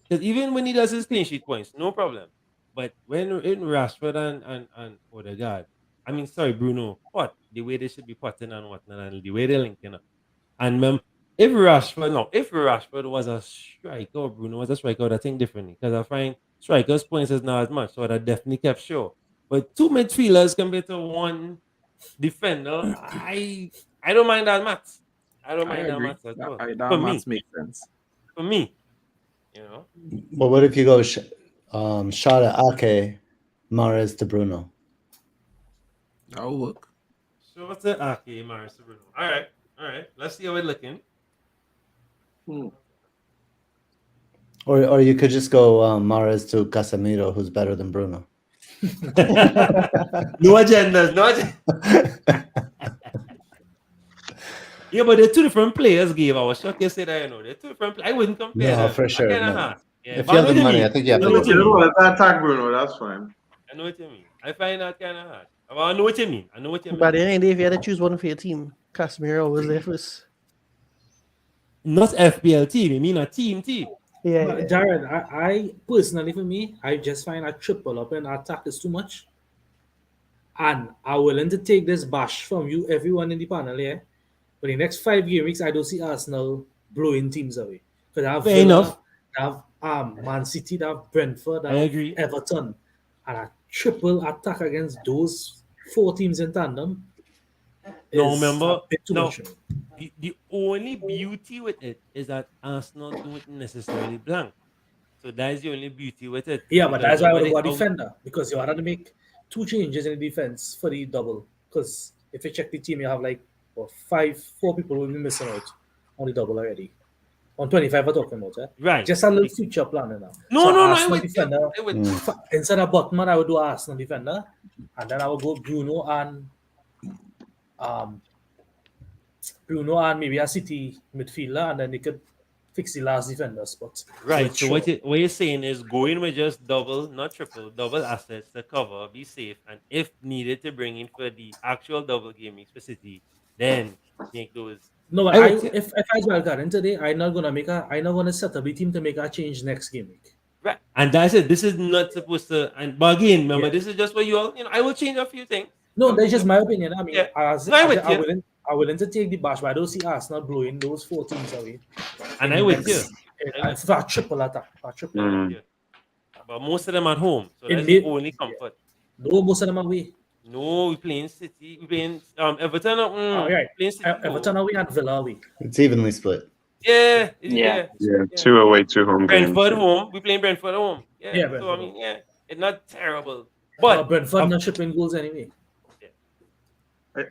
because even when he does his clean sheet points, no problem. But when in Rashford and Odegaard, Bruno, the way they should be potting and whatnot, and the way they're linking up. And if Rashford was a striker or Bruno was a striker, I would think differently. Because I find strikers' points is not as much, so I definitely kept Shaw. But 2 midfielders compared to 1 defender, I don't mind that much. I don't mind that much at all.
That makes sense.
For me. You know.
Well, what if you go Shada Ake, Mahrez to Bruno?
That'll work.
So what's the Ake, Mahrez to Bruno? All right. Let's see how we're looking.
Or you could just go Mahrez to Casemiro, who's better than Bruno.
No agendas, no agendas. Yeah, but they're two different players, Gabe. I was shocked you say that, you know. They're two different players. I wouldn't compare
No,
them.
for sure.
Kinda
No.
hard. Yeah,
If
but
you
I
have
know
the
what
money,
mean.
I think you have
I
to
know
go.
what you
You
mean.
know, let's attack Bruno. That's fine.
I know what you mean. I find that kind of hard. But I know what you mean. I know what you mean.
But at the end of the day, if you had to choose one for your team, Casemiro was there first.
Not FPL team. You mean a team.
Yeah.
But Jarrod, I personally, for me, I just find a triple up and attack is too much. And I'm willing to take this bash from you, everyone in the panel here. For the next 5 game weeks, I don't see Arsenal blowing teams away. Because I have
Fair
Villa,
enough.
I have Man City, I have Brentford,
I agree.
Everton. And a triple attack against those 4 teams in tandem.
No,
is
remember,
a bit too
no.
much.
The only beauty with it is that Arsenal don't necessarily blank. So that is the only beauty with it.
Yeah, but
Because
that's why I would
nobody
go
out-
defender, because you had to make 2 changes in the defense for the double. Because if you check the team, you have like 4 people will be missing out on the double already. On 25, we're talking about,
Right.
Just a little future planning now.
No, I
Arsenal
would.
defender.
I would.
Instead of Botman, I would do Arsenal defender, and then I would go Bruno and maybe a City midfielder, and then they could fix the last defender spot.
Right. So what you're saying is going with just double, not triple, double assets to cover, be safe, and if needed to bring in for the actual double game week for City, then make those.
No, but
I would
if I wildcard in today, I'm not gonna set up a team to make a change next game week.
Right. And that's it. This is not supposed to. And but again, remember, this is just what you all. I will change a few things.
No, that's just my opinion. I mean,
Yeah.
I'm willing to take the bash, but I don't see Arsenal blowing those 4 teams away.
And I with you.
For a triple attack.
Yeah. But most of them at home. So
In
that's
mid-
the only comfort.
No, most of them away.
No, we're playing City. We're playing Everton.
Right.
Playing City.
Everton away and Villa away.
It's evenly split.
Yeah.
2 away, 2 home games.
Brentford home. We're playing Brentford at home. Yeah.
Yeah,
So
Brentford.
I mean, it's not terrible. But
Brentford not shipping goals anyway.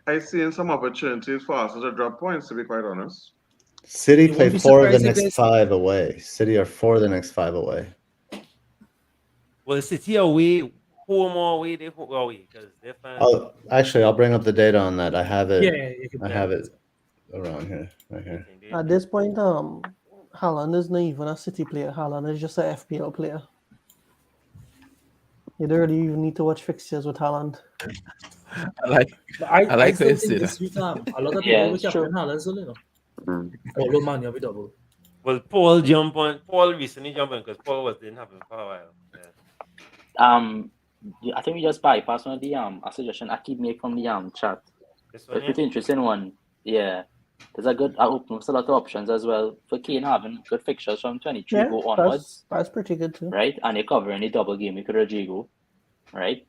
I see some opportunities for us to drop points, to be quite honest.
City
You
play
won't be
4 of the
surprised if
next
there's-
5 away. City are 4 of the next 5 away.
well, City away, home or away, they home away because they're fans.
Oh, actually, I'll bring up the data on that. I have it.
Yeah, you can
I
play
have
it.
it around here, right here.
At this point, Haaland is not even a City player. Haaland is just a FPL player. You don't really even need to watch fixtures with Haaland.
I like
I
how you
still
say
think
that.
this week, a lot of
Yeah,
people will
it's
captain
true.
Haaland, so, you know. Although Man U will be double.
Well, Paul recently jumped on because Paul didn't have him for a while. Yeah.
I think we just bypassed one of the a suggestion I keep make from the chat.
This
It's
one,
a pretty interesting one. Yeah. There's a good opens a lot of options as well for Kane having good fixtures from 23
Yeah,
go onwards.
that's pretty good too.
Right? And you're covering the double game with Rodrigo. Right?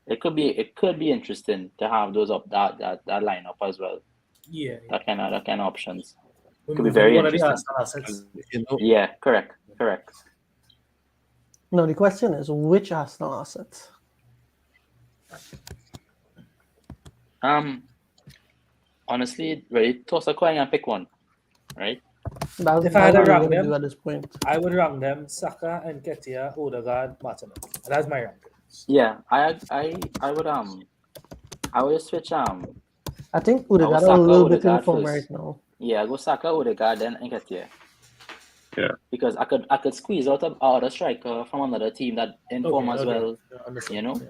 It could be interesting to have those up that lineup as well.
Yeah.
That kind of options.
We
Could be
move
very
one of the
interesting.
Arsenal assets.
You know,
Yeah, correct.
No, the question is which Arsenal assets?
Honestly, ready toss a coin and pick one. Right?
That's
If I had to
what we're
rank
gonna
them,
do at this point.
I would rank them Saka, Nketiah, Odegaard, Martinez. That's my rank.
Yeah, I would switch
I think
I would
Odegaard a
Saka,
little bit in
Odegaard
form
first.
right now.
Yeah, I go Saka, Odegaard, then Nketiah.
Yeah.
Because I could squeeze out a striker from another team that in form as well. You know.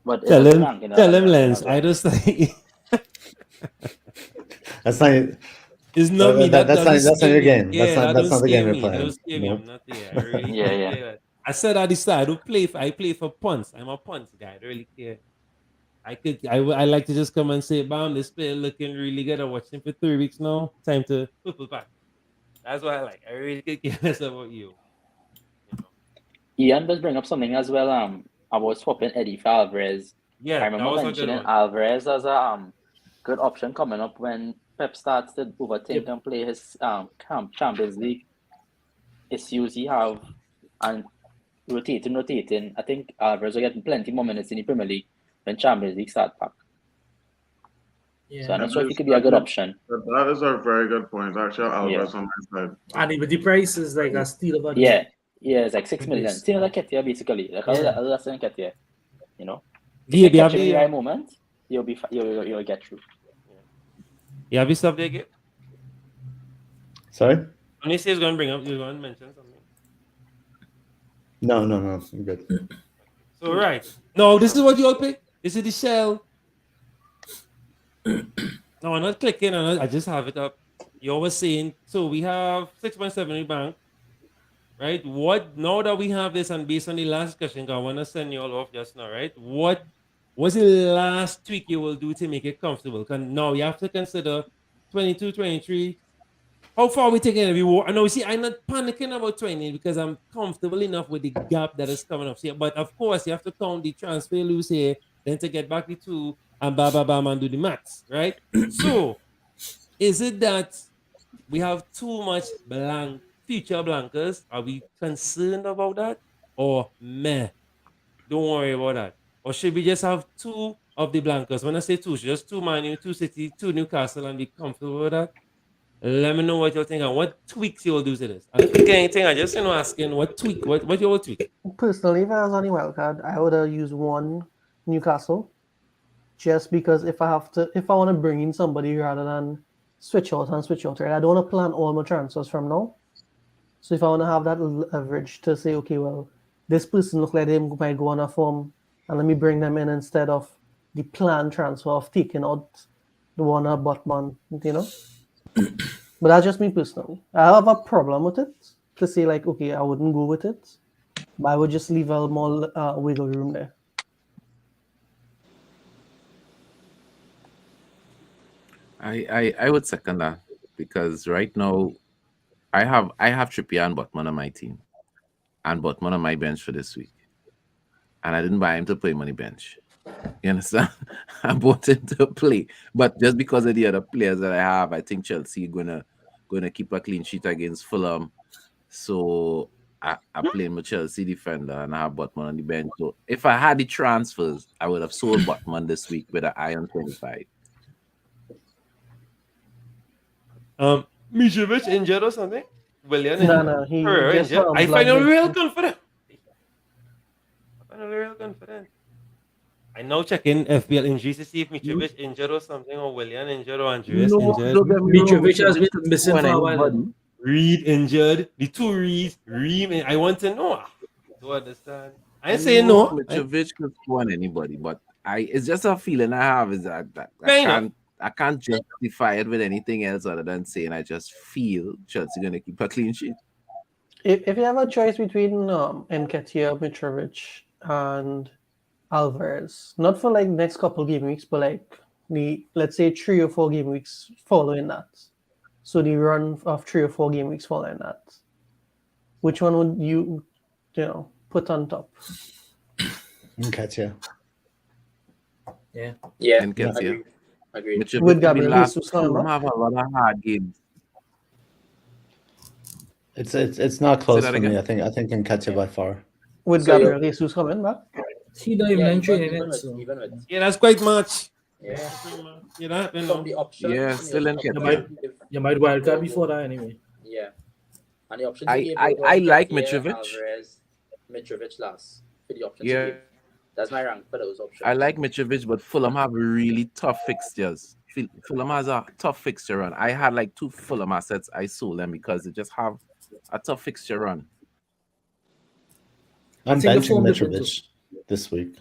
But it's
Tell
a
him,
rank, you know,
tell him,
as
Lens.
well.
I just like
That's not.
it's not me.
That's not your
scare me.
game.
Yeah,
That's not the game you're
That
playing.
don't scare me.
Nope.
I'm not there. I really
Yeah,
don't
yeah.
care. I said at the start, I don't play. I play for punts. I'm a punt guy. I don't really care. I like to just come and say, "Bam, this player looking really good. I watched him for 3 weeks now. Time to purple back." That's what I like. I really could care less about you.
Ian does bring up something as well. About swapping Eddie for Alvarez.
Yeah,
I
that
remember
was a good
mentioning
one.
Alvarez as a good option coming up when Pep starts to overthink and play his Champions League. issues he have and rotating, I think Alvarez will get plenty more minutes in the Premier League when Champions League start back.
Yeah.
So I'm not sure if he could be a good option.
That is a very good point. Actually, Alvarez on my side.
And with the price is like a steal of a
Yeah, it's like 6 million.
Yes.
Same like Ketia, basically. Like
Yeah.
other than Ketia, you know. If
Yeah,
you catch him in
the
the right moment, you'll get through.
you have your stuff there, Gabe?
Sorry?
When you say he's going to bring up, you're going to mention something.
No, I'm good.
So right. No, this is what you all pick. This is the shell. No, I'm not clicking on it. I just have it up. You always saying, so we have 6.7 in the bank. Right? What now that we have this and based on the last discussion, I want to send you all off just now, right? What was the last tweak you will do to make it comfortable? Now you have to consider 22, 23. How far are we taking every war? I know, see, I'm not panicking about 20 because I'm comfortable enough with the gap that is coming up here. But of course, you have to count the transfer loose here, then to get back the 2 and bam, and do the maths, right? So, is it that we have too much future blankers? Are we concerned about that? Or meh, don't worry about that? Or should we just have 2 of the blankers? When I say 2, just 2 Man U, 2 City, 2 Newcastle and be comfortable with that? Let me know what you're thinking. What tweaks you'll do to this? I don't think anything. I just asking what tweak. What you will tweak?
Personally, if I was on the wildcard, I would have used 1 Newcastle, just because if I want to bring in somebody rather than switch out, right? I don't want to plan all my transfers from now. So if I want to have that leverage to say, okay, well, this person look like they might go on a form, and let me bring them in instead of the planned transfer of taking out the one at Botman, you know. But that's just me personally. I have a problem with it to say like, okay, I wouldn't go with it, but I would just leave a more wiggle room there.
I would second that, because right now I have Trippier and Botman on my team and Botman on my bench for this week, and I didn't buy him to play money bench. You understand? I bought him to play, but just because of the other players that I have, I think Chelsea gonna keep a clean sheet against Fulham. So I play my Chelsea defender and I have Botman on the bench. So if I had the transfers, I would have sold Botman this week with an eye on 25.
Mitrovic injured or something? William
No, he just
injured. I find him real confident. I now check in FPL injuries to see if Mitrovic injured or something, or William injured, or Andreas injured.
Mitrovic has been missing for a while.
Reed injured. The 2 Reeds. I want to know. Do understand? I ain't saying no.
Mitrovic could score on anybody, but it's just a feeling I have is that I can't justify it with anything else other than saying I just feel Chelsea gonna keep a clean sheet.
If you have a choice between Nketiah, Mitrovic, and Alvarez, not for like next couple game weeks, but like let's say 3 or 4 game weeks following that. So the run of 3 or 4 game weeks following that, which one would you put on top?
Nketiah.
Yeah.
Nketiah.
Agree.
With Gabriel Jesus
Fulham have a lot of hard games.
It's not close for me. I think Nketiah by far.
With Gabriel Jesus coming back?
He don't even enter in
even
it. So.
with.
Yeah, that's quite much.
Yeah.
From
the options.
Yeah, still Nketiah.
You might wildcard before that anyway.
Yeah. And the options
I like Mitrovic.
Alvarez, Mitrovic last for the options.
Yeah.
That's my rank for those options.
I like Mitrovic, but Fulham have really tough fixtures. Fulham has a tough fixture run. I had like 2 Fulham assets. I sold them because they just have a tough fixture run.
I'm benching Mitrovic this week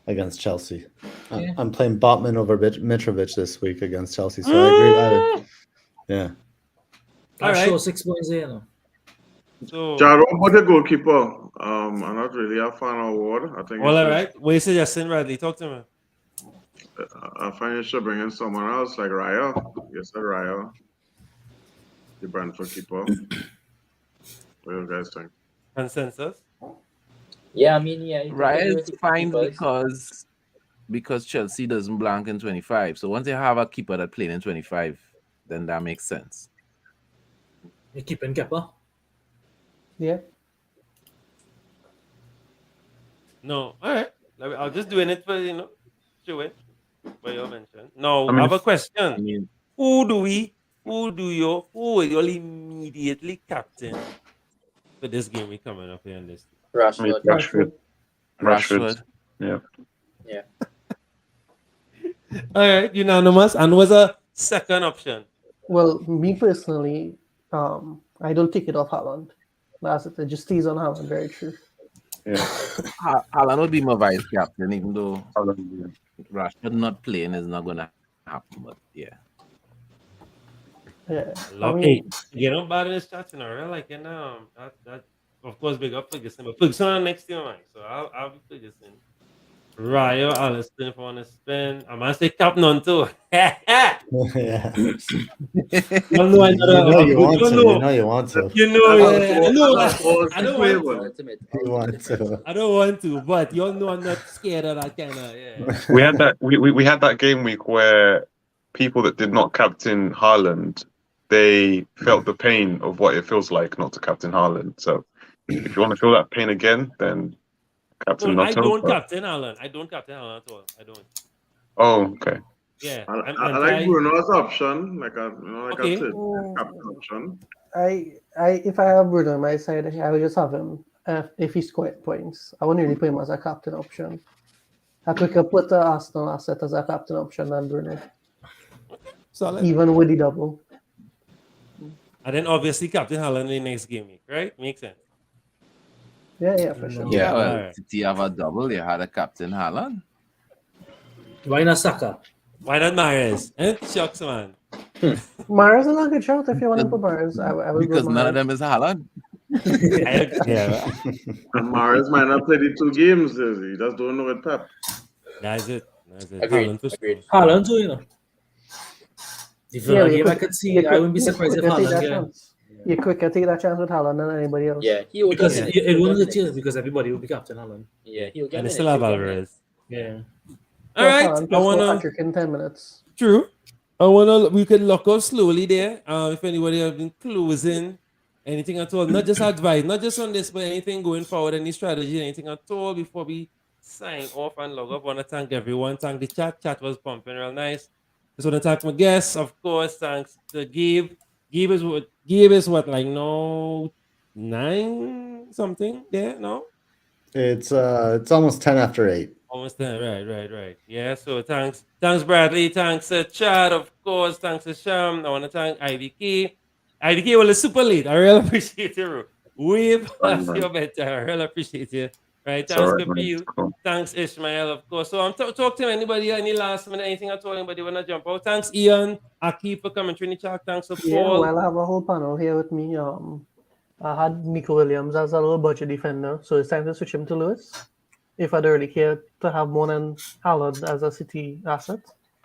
against Chelsea.
Yeah.
I'm playing Botman over Mitrovic this week against Chelsea. So I agree. Yeah.
All right. Sure, 6 points here now.
So,
Jarrod, what a goalkeeper. I'm not really a fan of Ward. I think.
Well, all right. What you suggesting, Bradley? Talk to me.
I find you should bring in someone else like Raya. Yes, Raya. The Brentford keeper. What do you guys think?
Consensus?
Yeah, I mean, yeah.
Raya is fine because Chelsea doesn't blank in 25. So once they have a keeper that played in 25, then that makes sense.
You keeping Kepa?
Yeah.
No, all right. I'll just doing it for show it what you mentioned. Now
I
I
mean,
have a
if,
question.
I mean,
Who will you immediately captain for this game we coming up here in this team?
I mean
Rashford.
Rashford.
Rashford.
Yeah.
Yeah.
All right, unanimous. And was a second option.
Well, me personally, I don't take it off Haaland. That's it. It just stays on Haaland. Very true.
Yeah.
Haaland would be my vice captain, even though
Haaland,
Rashford not playing is not going to happen. But yeah.
Yeah.
Love it. You know, bad in this chat, I like it now. That of course big up Ferguson, but Ferguson on next year, man. So I'll be Ferguson. Ryo, Alisson if I want to spin. I might say Cap none too.
Yeah.
You know I
you want to. You know you want to.
You know,
That's
I know.
all
I don't want to.
Ultimate.
You want to.
I don't want to, but you all know I'm not scared of that kind of. Yeah.
We had that. We had that game week where people that did not captain Haaland, they felt the pain of what it feels like not to captain Haaland. So if you want to feel that pain again, then captain
No, I
Netthathaul.
don't captain Haaland. I don't captain Haaland at all. I don't.
Oh, okay.
Yeah.
I like Bruno's option, like a
Okay.
a third captain option.
If I have Bruno on my side, I will just have him if he scored points. I won't really put him as a captain option. I quicker put the Arsenal asset as a captain option than Bruno.
Solid.
Even with the double.
And then obviously captain Haaland in the next game week, right? Makes sense.
Yeah, for sure.
Yeah, well,
Alright.
City have a double. You had a captain Haaland.
Why not Saka?
Why not Mahrez? And Shucks, man.
Mars is not a good shout if you want to put Mars. I will
Because
go
none of
Mahrez.
them is Haaland.
Yeah,
And Mahrez might not play the 2 games. He just don't know it, Pep.
that's it.
Agreed.
Haaland for sure.
Agreed.
Haaland too, you know. The Villa game, I could see.
you
I wouldn't be surprised if
quicker take
Haaland
that
get.
chance. You quicker take that chance with Haaland than anybody else.
Yeah, he will
Because
get
it wouldn't hurt you because everybody will be captain Haaland.
Yeah, he'll get
And they
minutes,
still have
he'll get
Alvarez.
Yeah.
All right.
Haaland
I
can score a
wanna.
hat-trick in 10 minutes.
True. We could lock up slowly there. If anybody have been closing anything at all, not just advice, not just on this, but anything going forward, any strategy, anything at all before we sign off and log up. Want to thank everyone. Thank the chat. Chat was pumping real nice. Just want to thank my guests, of course. Thanks to Gabe. Gabe is what like no 9 something there, no?
It's almost 10 after 8.
Almost there, right. Yeah, so thanks Bradley, thanks Chad, of course, thanks to Sham. I want to thank IDK. IDK, well, it's super late. I really appreciate you. Way past your bedtime. I really appreciate you. Right, thanks Kapil.
Cool.
Thanks Ishmael, of course. So I'm talk to anybody, any last minute, anything at all, anybody want to jump out. Thanks Ian, Aki for coming to the chat. Thanks to
Yeah,
Paul.
well, I have a whole panel here with me. I had Nico Williams as a little budget defender, so it's time to switch him to Lewis. If I'd really care to have more than Haaland as a City asset.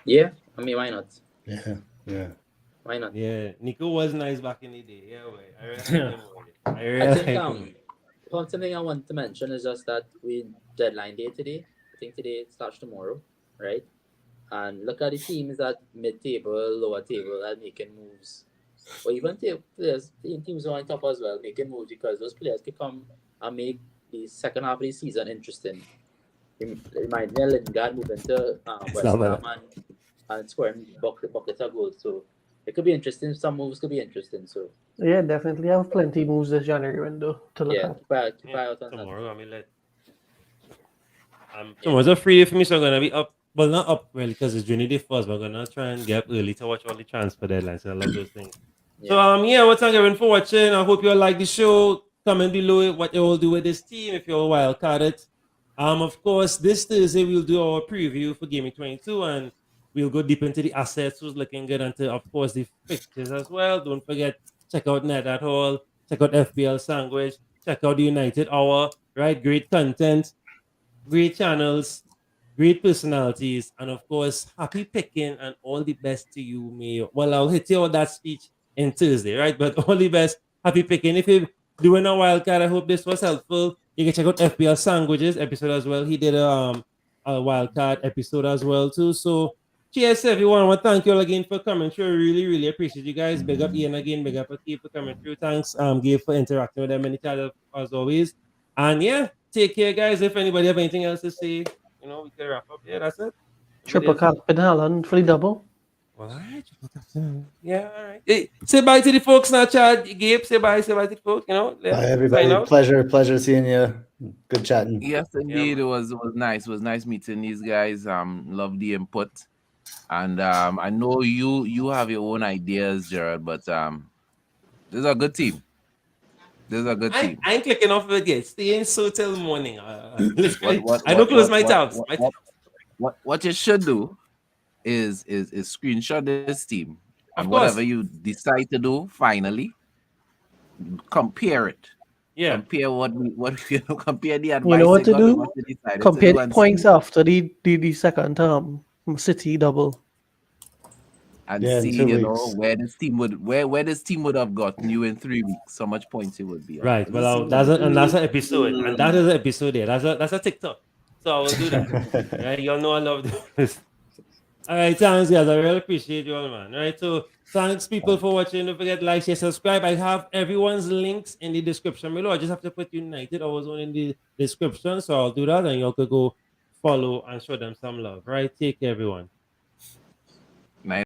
Yeah, I mean, why not?
Yeah.
Why not?
Yeah, Nico was nice back in the day. Yeah, wait. I
I
really
think one thing I want to mention is just that we deadline day today. I think today starts tomorrow, right? And look at the teams that mid-table, lower table are making moves. Or even players, teams who are on top as well, making moves because those players can come and make the second half of the season interesting. Remind me of Lingard moving to West Ham and scoring bucket of goals. So it could be interesting. Some moves could be interesting. So
Yeah, definitely. I have plenty moves this January window to look at.
keep eye out on
tomorrow, I mean, tomorrow's a free day for me, so I'm gonna be up. Well, not up really because it's June the first, but I'm gonna try and get up early to watch all the transfer deadlines. I love those things. So well, thank everyone for watching. I hope you all like the show. Comment below what you all do with this team if you're wildcarded. Of course, this Thursday we'll do our preview for Gaming 22 and we'll go deep into the assets, who's looking good, and of course the fixtures as well. Don't forget, check out Netthathaul, check out FPL Sandwich, check out the United Hour, right? Great content, great channels, great personalities, and of course, happy picking and all the best to you, Mayo. Well, I'll hit you on that speech in Thursday, right? But all the best, happy picking. If you're doing a wildcard, I hope this was helpful. You can check out FPL Sandwiches episode as well. He did a wildcard episode as well too. So cheers, everyone. I want to thank you all again for coming through. Really, really appreciate you guys. Big up Ian again. Big up Akeem for coming through. Thanks, Gabe, for interacting with them in the chat as always. And yeah, take care, guys. If anybody have anything else to say, you know, we can wrap up. Yeah, that's it.
Triple captain Haaland for the double.
All right. Yeah, all right. Hey, say bye to the folks now, Chad. Gabe, say bye to the folks. You know,
Bye, everybody. Pleasure seeing you. Good chatting.
Yes, indeed. It was nice. It was nice meeting these guys. Love the input. And I know you have your own ideas, Jarrod, but this is a good team. This is a good team.
I ain't clicking off of it yet. Staying so till morning. I don't close my tabs.
What you should do is screenshot this team, and whatever you decide to do, finally compare it.
Yeah.
Compare what compare the advice.
You know what to do? Compare the
and
points after the second City double.
And
Yeah, in
see,
2
you know,
weeks.
where this team would have gotten you in 3 weeks. So much points it would be.
Right. Well, that's an episode, and that is an episode there. That's a TikTok. So I will do that. Right? Y'all know I love this. All right, thanks, guys. I really appreciate you all, man. All right, so thanks, people, for watching. Don't forget to like, share, subscribe. I have everyone's links in the description below. I just have to put United Hours on in the description, so I'll do that, and y'all could go follow and show them some love. Right? Take care, everyone.